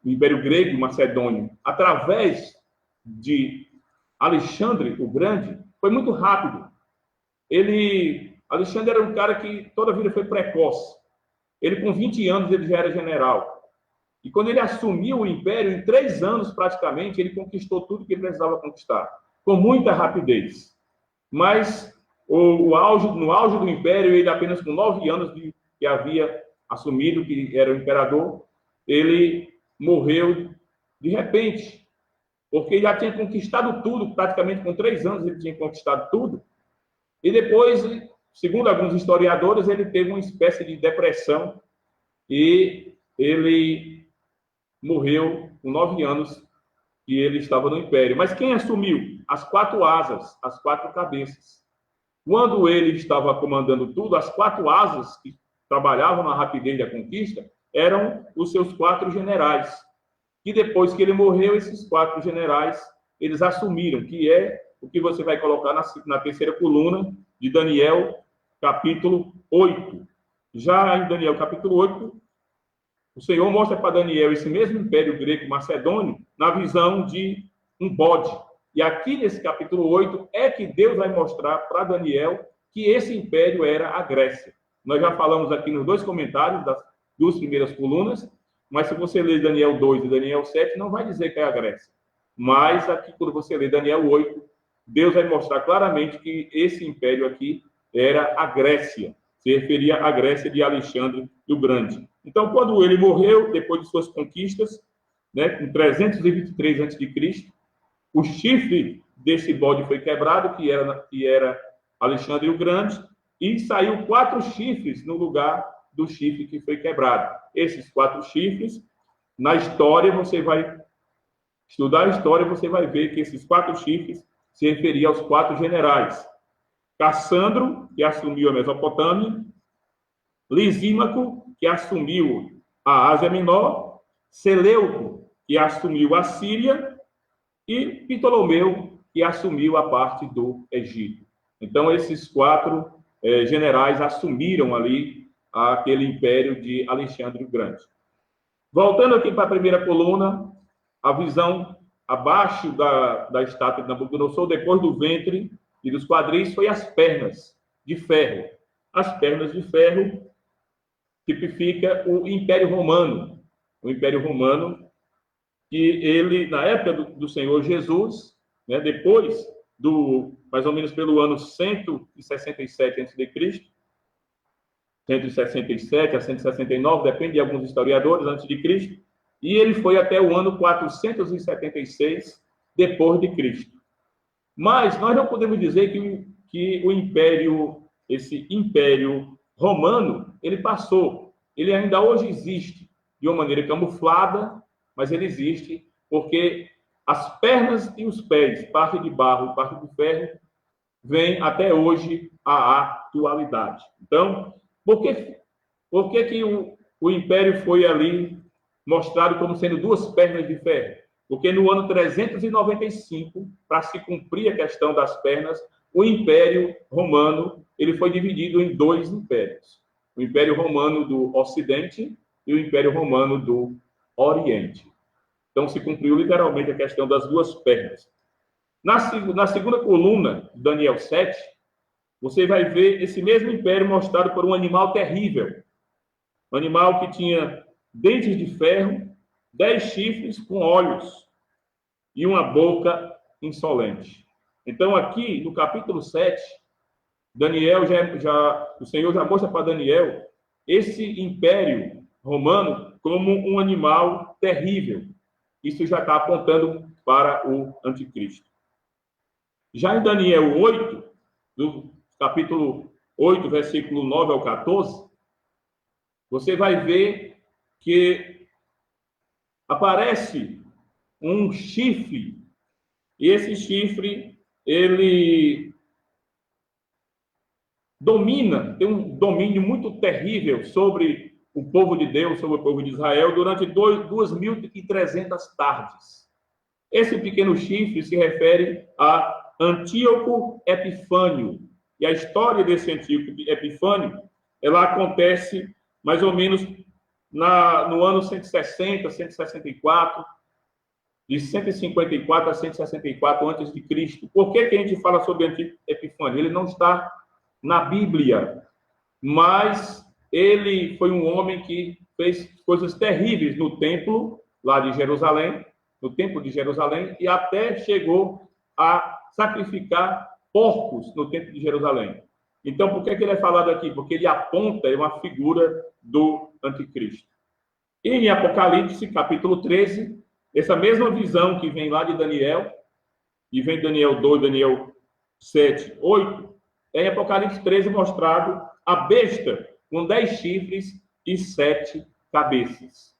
o Império Grego-Macedônio, através de Alexandre o Grande, foi muito rápido. Alexandre era um cara que toda a vida foi precoce. Ele, com 20 anos, ele já era general. E quando ele assumiu o império, em 3 anos, praticamente, ele conquistou tudo que ele precisava conquistar, com muita rapidez. Mas, no auge do império, ele apenas com 9 anos que havia assumido, que era o imperador, ele morreu de repente, porque ele já tinha conquistado tudo, praticamente com 3 anos ele tinha conquistado tudo. E depois, segundo alguns historiadores, ele teve uma espécie de depressão e ele morreu com 9 anos que ele estava no império. Mas quem assumiu? As 4 asas, as 4 cabeças. Quando ele estava comandando tudo, as 4 asas que trabalhavam na rapidez da conquista eram os seus 4 generais. que depois que ele morreu, esses 4 generais, eles assumiram, que é o que você vai colocar na terceira coluna de Daniel, capítulo 8. Já em Daniel, capítulo 8, o Senhor mostra para Daniel esse mesmo império greco-macedônio na visão de um bode. E aqui nesse capítulo 8 é que Deus vai mostrar para Daniel que esse império era a Grécia. Nós já falamos aqui nos 2 comentários das 2 primeiras colunas, mas se você ler Daniel 2 e Daniel 7, não vai dizer que é a Grécia. Mas aqui, quando você lê Daniel 8, Deus vai mostrar claramente que esse império aqui era a Grécia. Se referia à Grécia de Alexandre o Grande. Então, quando ele morreu, depois de suas conquistas, né, em 323 a.C., o chifre desse bode foi quebrado, que era Alexandre o Grande, e saiu 4 chifres no lugar do chifre que foi quebrado. Esses 4 chifres, na história, você vai estudar a história, você vai ver que esses 4 chifres se referiam aos 4 generais. Cassandro, que assumiu a Mesopotâmia, Lisímaco, que assumiu a Ásia Menor, Seleuco, que assumiu a Síria, e Ptolomeu, que assumiu a parte do Egito. Então, esses 4 generais assumiram ali aquele império de Alexandre o Grande. Voltando aqui para a primeira coluna, a visão abaixo da estátua de Nabucodonosor, depois do ventre e dos quadris, foi as pernas de ferro. As pernas de ferro tipifica o Império Romano. O Império Romano, que ele, na época do Senhor Jesus, né, depois mais ou menos pelo ano 167 a.C., 167 a 169, depende de alguns historiadores, antes de Cristo, e ele foi até o ano 476 depois de Cristo. Mas nós não podemos dizer que o império, esse império romano, ele passou. Ele ainda hoje existe de uma maneira camuflada, mas ele existe porque as pernas e os pés, parte de barro e parte de ferro, vem até hoje à atualidade. Então, por que o império foi ali mostrado como sendo 2 pernas de ferro? Porque no ano 395, para se cumprir a questão das pernas, o Império Romano ele foi dividido em 2 impérios. O Império Romano do Ocidente e o Império Romano do Oriente. Então, se cumpriu literalmente a questão das 2 pernas. Na segunda coluna, Daniel 7, você vai ver esse mesmo império mostrado por um animal terrível. Um animal que tinha dentes de ferro, 10 chifres com olhos e uma boca insolente. Então, aqui, no capítulo 7, Daniel o Senhor já mostra para Daniel esse império romano como um animal terrível. Isso já está apontando para o anticristo. Já em Daniel 8, do capítulo 8, versículo 9 ao 14, você vai ver que aparece um chifre, e esse chifre, ele tem um domínio muito terrível sobre o povo de Deus, sobre o povo de Israel, durante 2.300 tardes. Esse pequeno chifre se refere a Antíoco Epifânio. E a história desse Antíoco Epifânio, ela acontece mais ou menos no ano 160, 164, de 154 a 164 a.C. Por que a gente fala sobre Antíoco Epifânio? Ele não está na Bíblia, mas ele foi um homem que fez coisas terríveis no templo lá de Jerusalém, no templo de Jerusalém, e até chegou a sacrificar porcos no templo de Jerusalém. Então, por que ele é falado aqui? Porque ele aponta uma figura do anticristo. E em Apocalipse, capítulo 13, essa mesma visão que vem lá de Daniel, e vem Daniel 2, Daniel 7, 8, é em Apocalipse 13 mostrado a besta com 10 chifres e 7 cabeças.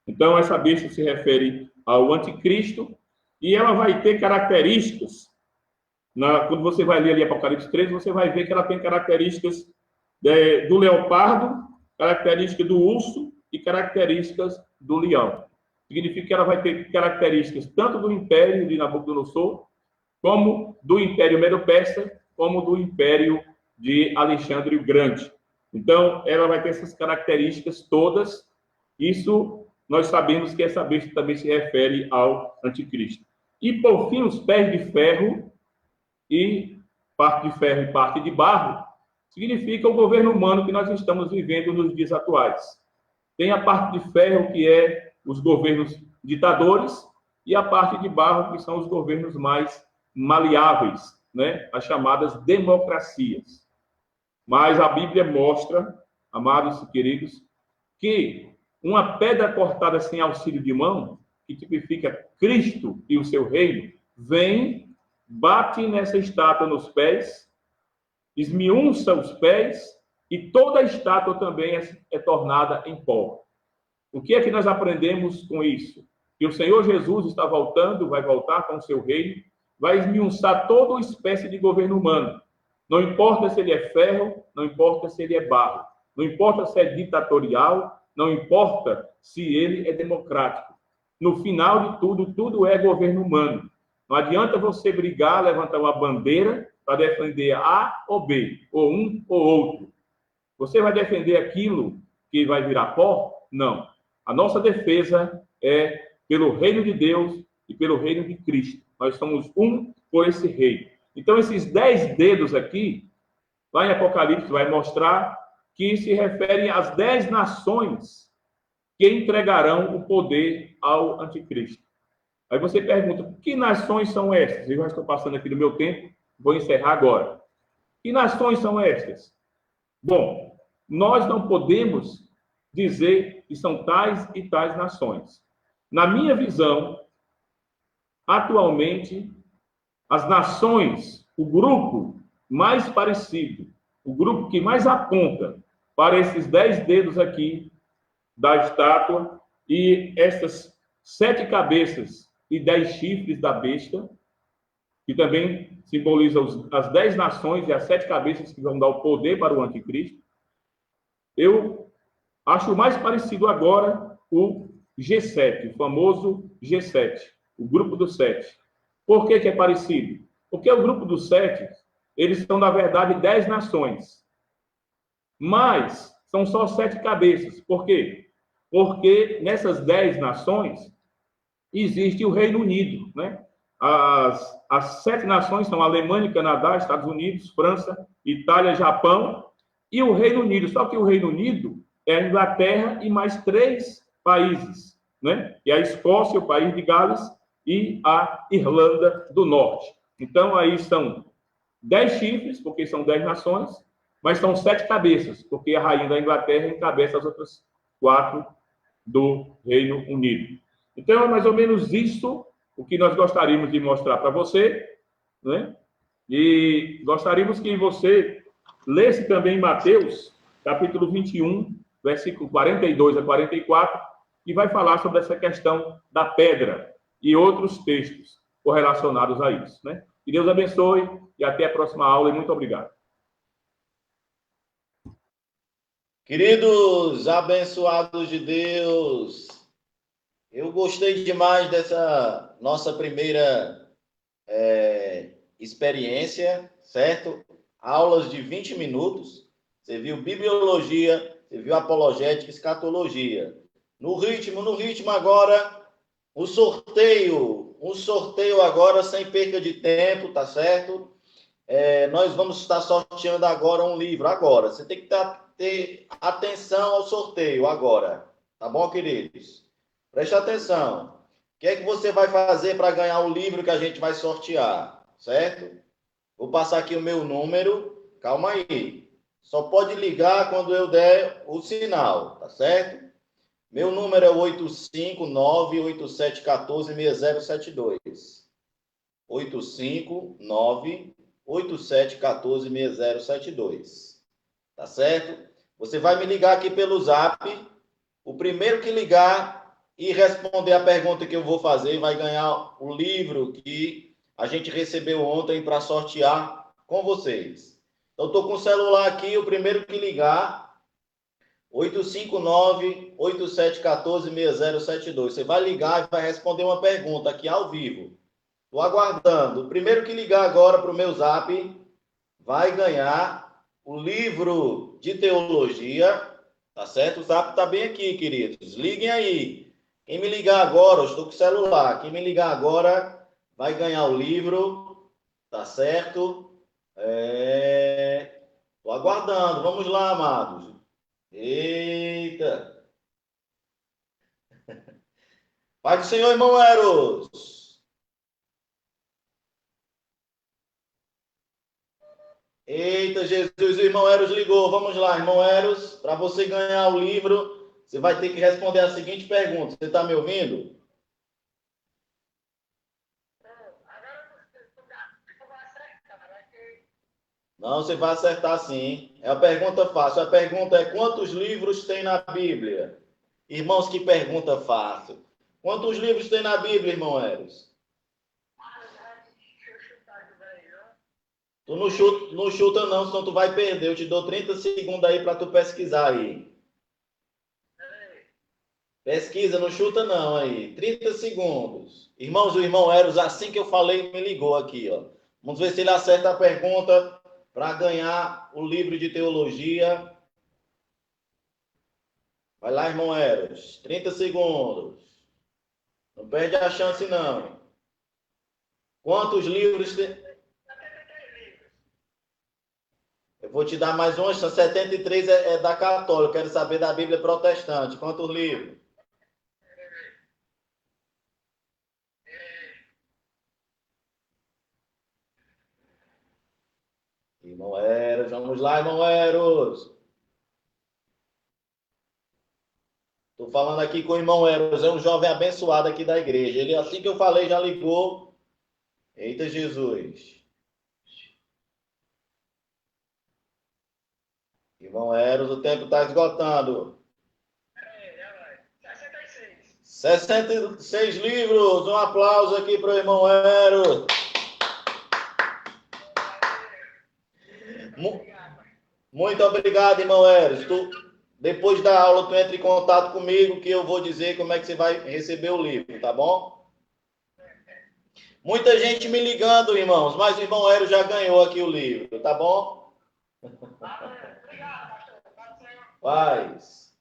Então, essa besta se refere ao anticristo, e ela vai ter características. Quando você vai ler ali Apocalipse 13, você vai ver que ela tem características do leopardo, características do urso e características do leão. significa que ela vai ter características tanto do Império de Nabucodonosor, como do Império Medo-Persa, como do Império de Alexandre o Grande. Então, ela vai ter essas características todas. Isso nós sabemos que essa besta também se refere ao anticristo. E, por fim, os pés de ferro, e parte de ferro e parte de barro, significa o governo humano que nós estamos vivendo nos dias atuais. Tem a parte de ferro, que é os governos ditadores, e a parte de barro, que são os governos mais maleáveis, né? As chamadas democracias. Mas a Bíblia mostra, amados e queridos, que uma pedra cortada sem auxílio de mão, que tipifica Cristo e o seu reino, vem, bate nessa estátua nos pés, esmiunça os pés, e toda a estátua também é tornada em pó. O que é que nós aprendemos com isso? Que o Senhor Jesus está voltando, vai voltar com o seu reino, vai esmiunçar toda espécie de governo humano. Não importa se ele é ferro, não importa se ele é barro, não importa se é ditatorial, não importa se ele é democrático. No final de tudo, tudo é governo humano. Não adianta você brigar, levantar uma bandeira para defender A ou B, ou um ou outro. Você vai defender aquilo que vai virar pó? Não. A nossa defesa é pelo reino de Deus e pelo reino de Cristo. Nós somos um por esse reino. Então, esses 10 dedos aqui, lá em Apocalipse, vai mostrar que se referem às 10 nações que entregarão o poder ao anticristo. Aí você pergunta, que nações são essas? Eu já estou passando aqui do meu tempo, vou encerrar agora. Que nações são essas? Bom, nós não podemos dizer que são tais e tais nações. Na minha visão, atualmente, as nações, o grupo mais parecido, o grupo que mais aponta para esses 10 dedos aqui da estátua e essas 7 cabeças e 10 chifres da besta, que também simbolizam as 10 nações e as 7 cabeças que vão dar o poder para o anticristo. Eu acho mais parecido agora o G7, o famoso G7, o grupo dos 7. Por que é parecido? Porque o grupo dos 7, eles são, na verdade, 10 nações. Mas são só 7 cabeças. Por quê? Porque nessas 10 nações existe o Reino Unido, né? As 7 nações são Alemanha, Canadá, Estados Unidos, França, Itália, Japão e o Reino Unido. Só que o Reino Unido é a Inglaterra e mais 3 países, né? E a Escócia, o país de Gales, e a Irlanda do Norte. Então, aí são 10 chifres, porque são 10 nações, mas são 7 cabeças, porque a rainha da Inglaterra encabeça as outras 4 do Reino Unido. Então, é mais ou menos isso o que nós gostaríamos de mostrar para você, né? E gostaríamos que você lesse também Mateus, capítulo 21, versículo 42 a 44, que vai falar sobre essa questão da pedra e outros textos correlacionados a isso, né? Que Deus abençoe e até a próxima aula e muito obrigado. Queridos abençoados de Deus, eu gostei demais dessa nossa primeira experiência, certo? Aulas de 20 minutos. Você viu bibliologia, você viu apologética, escatologia. No ritmo agora, um sorteio agora sem perca de tempo, tá certo? Nós vamos estar sorteando agora um livro, agora. Você tem que ter atenção ao sorteio agora, tá bom, queridos? Preste atenção. O que é que você vai fazer para ganhar o livro que a gente vai sortear, certo? Vou passar aqui o meu número, calma aí. Só pode ligar quando eu der o sinal, tá certo? Meu número é 859-8714-6072. 859-8714-6072. Tá certo? Você vai me ligar aqui pelo Zap. O primeiro que ligar e responder a pergunta que eu vou fazer vai ganhar o livro que a gente recebeu ontem para sortear com vocês. Então, estou com o celular aqui, o primeiro que ligar 859-8714-6072. Você vai ligar e vai responder uma pergunta aqui ao vivo. Estou aguardando. O primeiro que ligar agora para o meu zap vai ganhar o livro de teologia, tá certo? O zap está bem aqui, queridos. Liguem aí. Quem me ligar agora, eu estou com o celular. Quem me ligar agora vai ganhar o livro, tá certo? Estou aguardando. Vamos lá, amados. Eita! Pai do Senhor, irmão Eros. Eita, Jesus, o irmão Eros ligou. Vamos lá, irmão Eros. Para você ganhar o livro, você vai ter que responder a seguinte pergunta. Você está me ouvindo? Não, você vai acertar sim. É a pergunta fácil. A pergunta é: quantos livros tem na Bíblia? Irmãos, que pergunta fácil. Quantos livros tem na Bíblia, irmão Eros? Tu não chuta não, senão tu vai perder. Eu te dou 30 segundos aí para tu pesquisar aí. Pesquisa, não chuta não aí. 30 segundos. Irmãos, o irmão Eros, assim que eu falei, me ligou aqui, ó. Vamos ver se ele acerta a pergunta para ganhar o livro de teologia. Vai lá, irmão Eros. 30 segundos. Não perde a chance, não. Quantos livros tem? Eu vou te dar mais um. 73 é da católica. Quero saber da Bíblia protestante. Quantos livros? Irmão Eros, vamos lá, irmão Eros. Estou falando aqui com o irmão Eros, é um jovem abençoado aqui da igreja. Ele, assim que eu falei, já ligou. Eita, Jesus. Irmão Eros, o tempo está esgotando. 66 livros. Um aplauso aqui para o irmão Eros. Muito obrigado, irmão Eros. Depois da aula, tu entra em contato comigo que eu vou dizer como é que você vai receber o livro, tá bom? Muita gente me ligando, irmãos, mas o irmão Eros já ganhou aqui o livro, tá bom? Paz.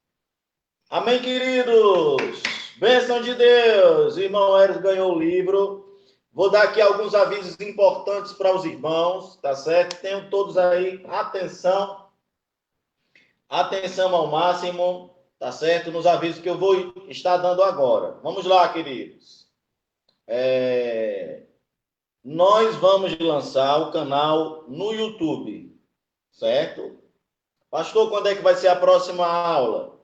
Amém, queridos. Bênção de Deus. O irmão Eros ganhou o livro. Vou dar aqui alguns avisos importantes para os irmãos, tá certo? Tenham todos aí atenção. Atenção ao máximo, tá certo? Nos avisos que eu vou estar dando agora. Vamos lá, queridos. Nós vamos lançar o canal no YouTube, certo? Pastor, quando é que vai ser a próxima aula?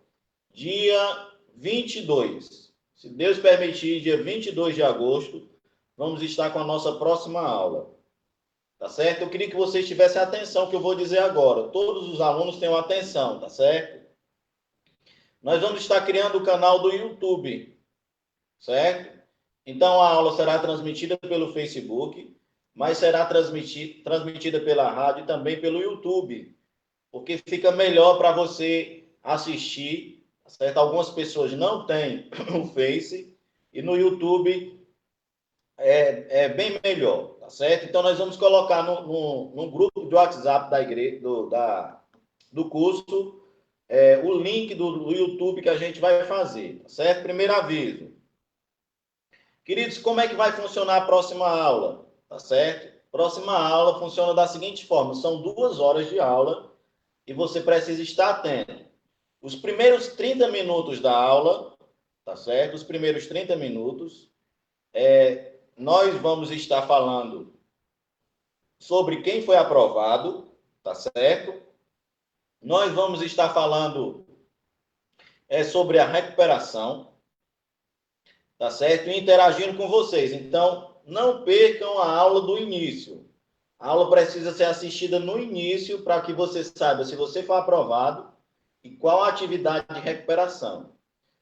Dia 22. Se Deus permitir, dia 22 de agosto, vamos estar com a nossa próxima aula. Tá certo? Eu queria que vocês tivessem atenção que eu vou dizer agora. Todos os alunos tenham atenção, tá certo? Nós vamos estar criando o canal do YouTube, certo? Então, a aula será transmitida pelo Facebook, mas será transmitida pela rádio e também pelo YouTube, porque fica melhor para você assistir, tá certo? Algumas pessoas não têm o Face e no YouTube é bem melhor, tá certo? Então, nós vamos colocar no grupo de WhatsApp da igreja, do curso, o link do YouTube que a gente vai fazer, tá certo? Primeiro aviso. Queridos, como é que vai funcionar a próxima aula, tá certo? Próxima aula funciona da seguinte forma, são 2 horas de aula e você precisa estar atento. Os primeiros 30 minutos da aula, tá certo? Os primeiros 30 minutos, nós vamos estar falando sobre quem foi aprovado, tá certo? Nós vamos estar falando sobre a recuperação, tá certo? E interagindo com vocês. Então, não percam a aula do início. A aula precisa ser assistida no início para que você saiba se você foi aprovado e qual a atividade de recuperação.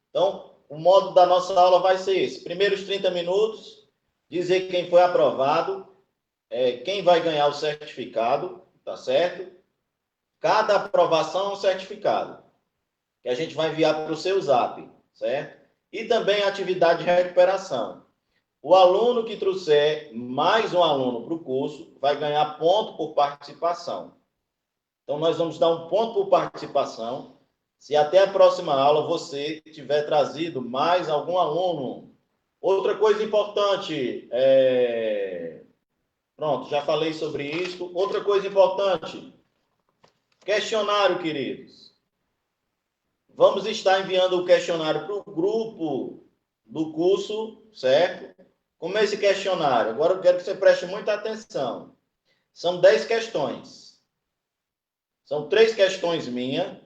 Então, o modo da nossa aula vai ser esse. Primeiros 30 minutos, dizer quem foi aprovado, quem vai ganhar o certificado, tá certo? Cada aprovação é um certificado. que a gente vai enviar para o seu Zap, certo? E também a atividade de recuperação. O aluno que trouxer mais um aluno para o curso vai ganhar ponto por participação. Então, nós vamos dar um ponto por participação se até a próxima aula você tiver trazido mais algum aluno. Outra coisa importante, pronto, já falei sobre isso. Outra coisa importante, questionário, queridos. Vamos estar enviando o questionário para o grupo do curso, certo? Como é esse questionário? Agora eu quero que você preste muita atenção. São 10 questões. São 3 questões minhas,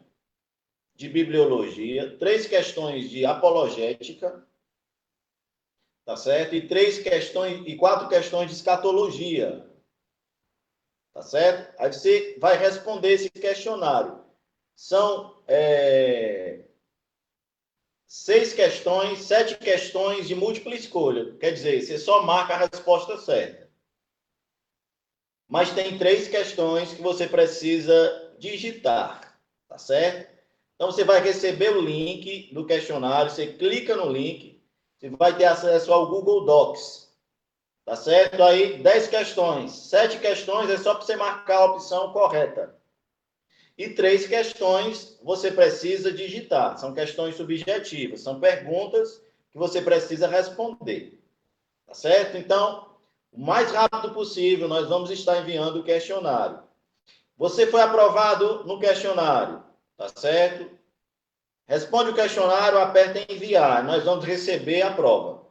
de bibliologia, 3 questões de apologética, tá certo? E 4 questões de escatologia, tá certo? Aí você vai responder esse questionário. São 6 questões, 7 questões de múltipla escolha. Quer dizer, você só marca a resposta certa. Mas tem 3 questões que você precisa digitar, tá certo? Então, você vai receber o link do questionário, você clica no link, você vai ter acesso ao Google Docs, tá certo? Aí, 10 questões, 7 questões é só para você marcar a opção correta. E 3 questões você precisa digitar, são questões subjetivas, são perguntas que você precisa responder, tá certo? Então, o mais rápido possível, nós vamos estar enviando o questionário. Você foi aprovado no questionário, tá certo? Responde o questionário, aperta em enviar. Nós vamos receber a prova.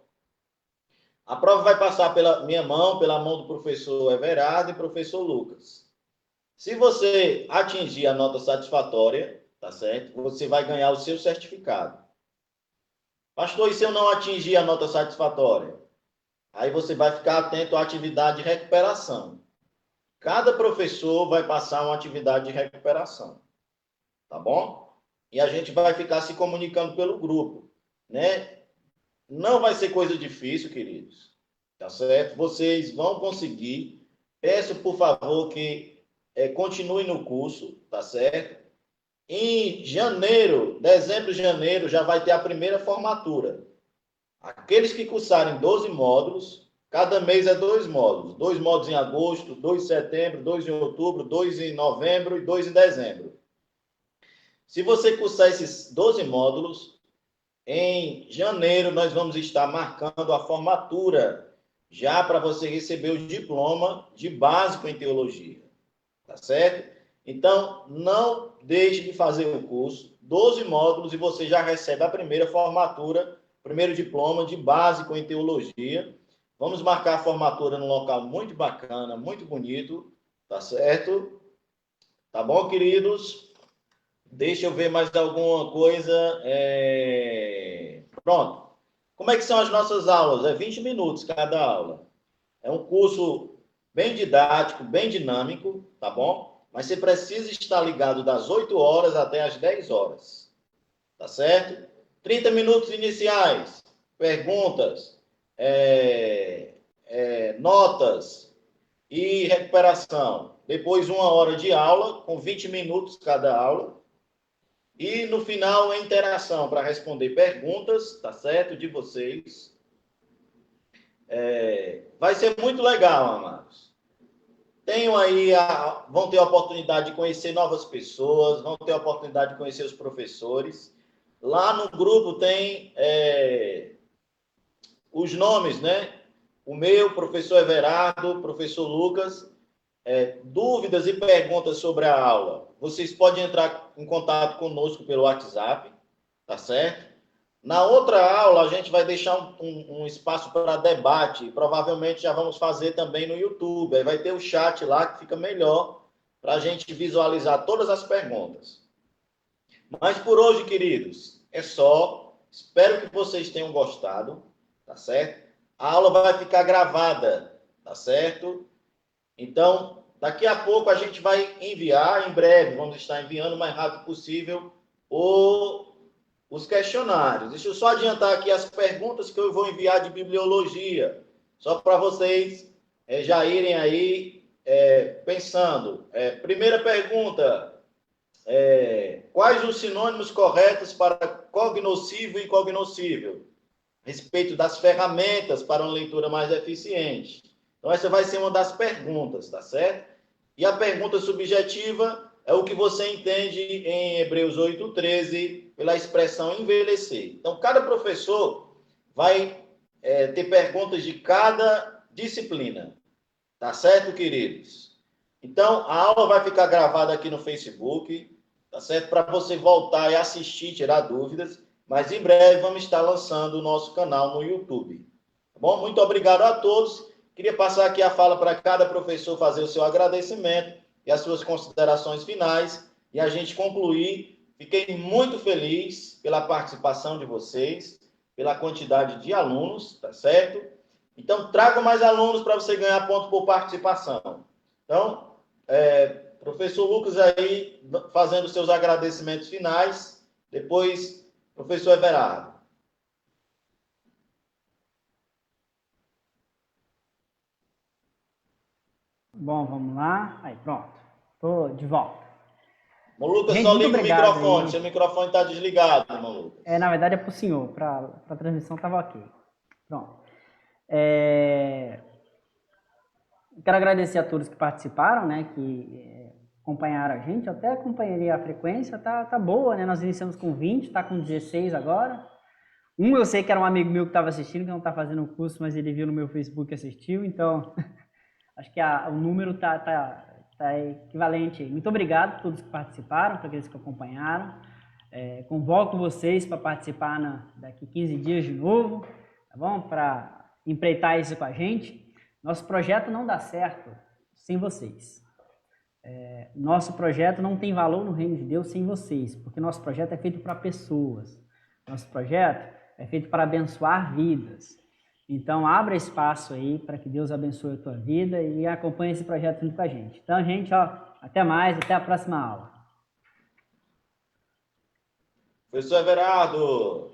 A prova vai passar pela minha mão, pela mão do professor Everardo e professor Lucas. Se você atingir a nota satisfatória, tá certo? Você vai ganhar o seu certificado. Pastor, e se eu não atingir a nota satisfatória? Aí você vai ficar atento à atividade de recuperação. Cada professor vai passar uma atividade de recuperação. Tá bom? E a gente vai ficar se comunicando pelo grupo, né? Não vai ser coisa difícil, queridos. Tá certo? Vocês vão conseguir. Peço, por favor, que continuem no curso, tá certo? Em janeiro, dezembro, janeiro, já vai ter a primeira formatura. Aqueles que cursarem 12 módulos, cada mês é 2 módulos. 2 módulos em agosto, 2 em setembro, 2 em outubro, 2 em novembro e 2 em dezembro. Se você cursar esses 12 módulos, em janeiro nós vamos estar marcando a formatura, já para você receber o diploma de básico em teologia, tá certo? Então, não deixe de fazer o curso, 12 módulos, e você já recebe a primeira formatura, primeiro diploma de básico em teologia. Vamos marcar a formatura num local muito bacana, muito bonito, tá certo? Tá bom, queridos? Deixa eu ver mais alguma coisa. Pronto. Como é que são as nossas aulas? É 20 minutos cada aula. É um curso bem didático, bem dinâmico, tá bom? Mas você precisa estar ligado das 8 horas até as 10 horas. Tá certo? 30 minutos iniciais, perguntas, notas e recuperação. Depois 1 hora de aula, com 20 minutos cada aula. E no final, a interação para responder perguntas, tá certo? De vocês. Vai ser muito legal, amados. Vão ter a oportunidade de conhecer novas pessoas, vão ter a oportunidade de conhecer os professores. Lá no grupo tem os nomes, né? O meu, professor Everardo, professor Lucas. Dúvidas e perguntas sobre a aula, vocês podem entrar em contato conosco pelo WhatsApp, tá certo? Na outra aula, a gente vai deixar um espaço para debate, provavelmente já vamos fazer também no YouTube, aí vai ter o chat lá que fica melhor para a gente visualizar todas as perguntas. Mas por hoje, queridos, é só. Espero que vocês tenham gostado, tá certo? A aula vai ficar gravada, tá certo? Então, daqui a pouco a gente vai enviar, em breve, vamos estar enviando o mais rápido possível os questionários. Deixa eu só adiantar aqui as perguntas que eu vou enviar de bibliologia, só para vocês já irem aí pensando. Primeira pergunta, quais os sinônimos corretos para cognoscivo e incognoscível, a respeito das ferramentas para uma leitura mais eficiente. Então, essa vai ser uma das perguntas, tá certo? E a pergunta subjetiva é o que você entende em Hebreus 8:13 pela expressão envelhecer. Então, cada professor vai ter perguntas de cada disciplina. Tá certo, queridos? Então, a aula vai ficar gravada aqui no Facebook, tá certo? Para você voltar e assistir, tirar dúvidas. Mas em breve vamos estar lançando o nosso canal no YouTube. Tá bom? Muito obrigado a todos. Queria passar aqui a fala para cada professor fazer o seu agradecimento e as suas considerações finais. E a gente concluir. Fiquei muito feliz pela participação de vocês, pela quantidade de alunos, tá certo? Então, traga mais alunos para você ganhar ponto por participação. Então, professor Lucas aí fazendo seus agradecimentos finais. Depois, professor Everardo. Bom, vamos lá. Aí, pronto. Estou de volta. Irmão Lucas, Gente, só muito liga o obrigado microfone. aí. Seu microfone está desligado, irmão Lucas. Na verdade é para o senhor, para a transmissão estava ok. Pronto. Quero agradecer a todos que participaram, né, que acompanharam a gente. Eu até acompanhei a frequência, tá boa, né? Nós iniciamos com 20, tá com 16 agora. Eu sei que era um amigo meu que estava assistindo, que não está fazendo o curso, mas ele viu no meu Facebook e assistiu, então acho que o número tá equivalente. Muito obrigado a todos que participaram, para aqueles que acompanharam. Convoco vocês para participar daqui 15 dias de novo, tá bom? Para empreitar isso com a gente. Nosso projeto não dá certo sem vocês. Nosso projeto não tem valor no reino de Deus sem vocês, porque nosso projeto é feito para pessoas. Nosso projeto é feito para abençoar vidas. Então, abra espaço aí para que Deus abençoe a tua vida e acompanhe esse projeto junto com a gente. Então, gente, até mais, até a próxima aula. Professor Everardo.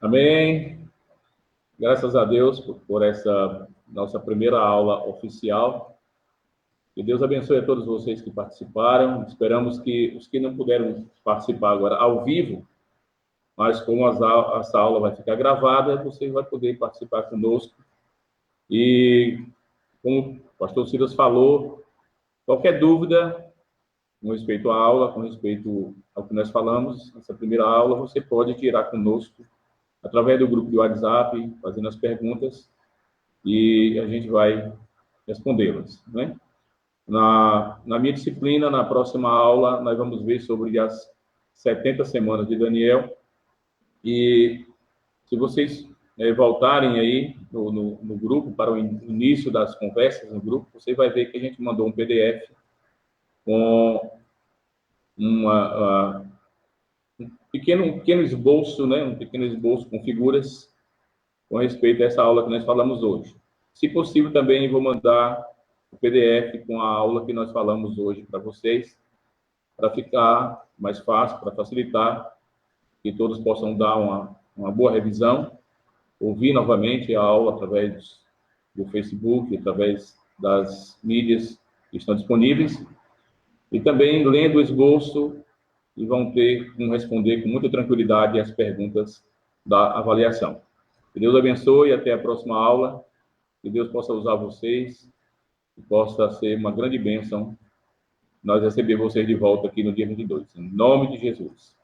Amém. Graças a Deus por essa nossa primeira aula oficial. Que Deus abençoe a todos vocês que participaram. Esperamos que os que não puderam participar agora ao vivo, mas como essa aula vai ficar gravada, você vai poder participar conosco. E, como o pastor Silas falou, qualquer dúvida com respeito à aula, com respeito ao que nós falamos, nessa primeira aula, você pode tirar conosco através do grupo de WhatsApp, fazendo as perguntas, e a gente vai respondê-las, né? Na minha disciplina, na próxima aula, nós vamos ver sobre as 70 semanas de Daniel. E se vocês voltarem aí no grupo, para o início das conversas no grupo, você vai ver que a gente mandou um PDF com um pequeno esboço, né? Um pequeno esboço com figuras com respeito a essa aula que nós falamos hoje. Se possível, também vou mandar o PDF com a aula que nós falamos hoje para vocês, para ficar mais fácil, para facilitar, que todos possam dar uma boa revisão, ouvir novamente a aula através do Facebook, através das mídias que estão disponíveis, e também lendo o esboço, e vão ter como responder com muita tranquilidade as perguntas da avaliação. Que Deus abençoe e até a próxima aula. Que Deus possa usar vocês e possa ser uma grande bênção nós receber vocês de volta aqui no dia 22. Em nome de Jesus.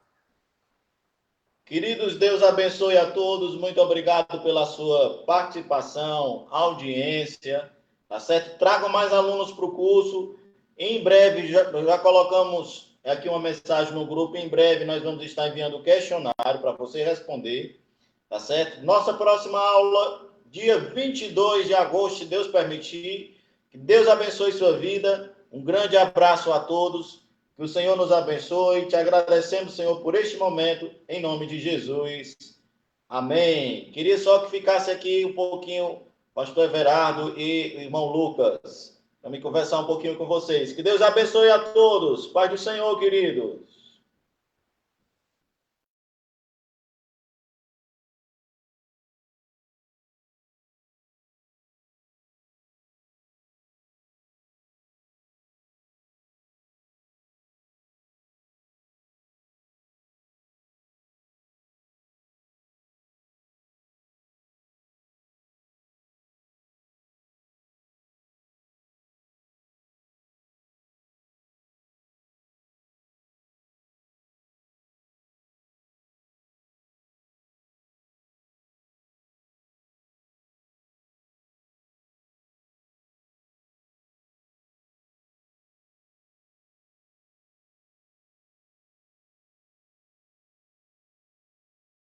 Queridos, Deus abençoe a todos. Muito obrigado pela sua participação, audiência, tá certo? Tragam mais alunos para o curso. Em breve, já colocamos aqui uma mensagem no grupo. Em breve, nós vamos estar enviando o questionário para você responder, tá certo? Nossa próxima aula, dia 22 de agosto, se Deus permitir. Que Deus abençoe sua vida. Um grande abraço a todos. Que o Senhor nos abençoe. Te agradecemos, Senhor, por este momento, em nome de Jesus. Amém. Queria só que ficasse aqui um pouquinho, pastor Everardo e irmão Lucas, para me conversar um pouquinho com vocês. Que Deus abençoe a todos. Paz do Senhor, queridos.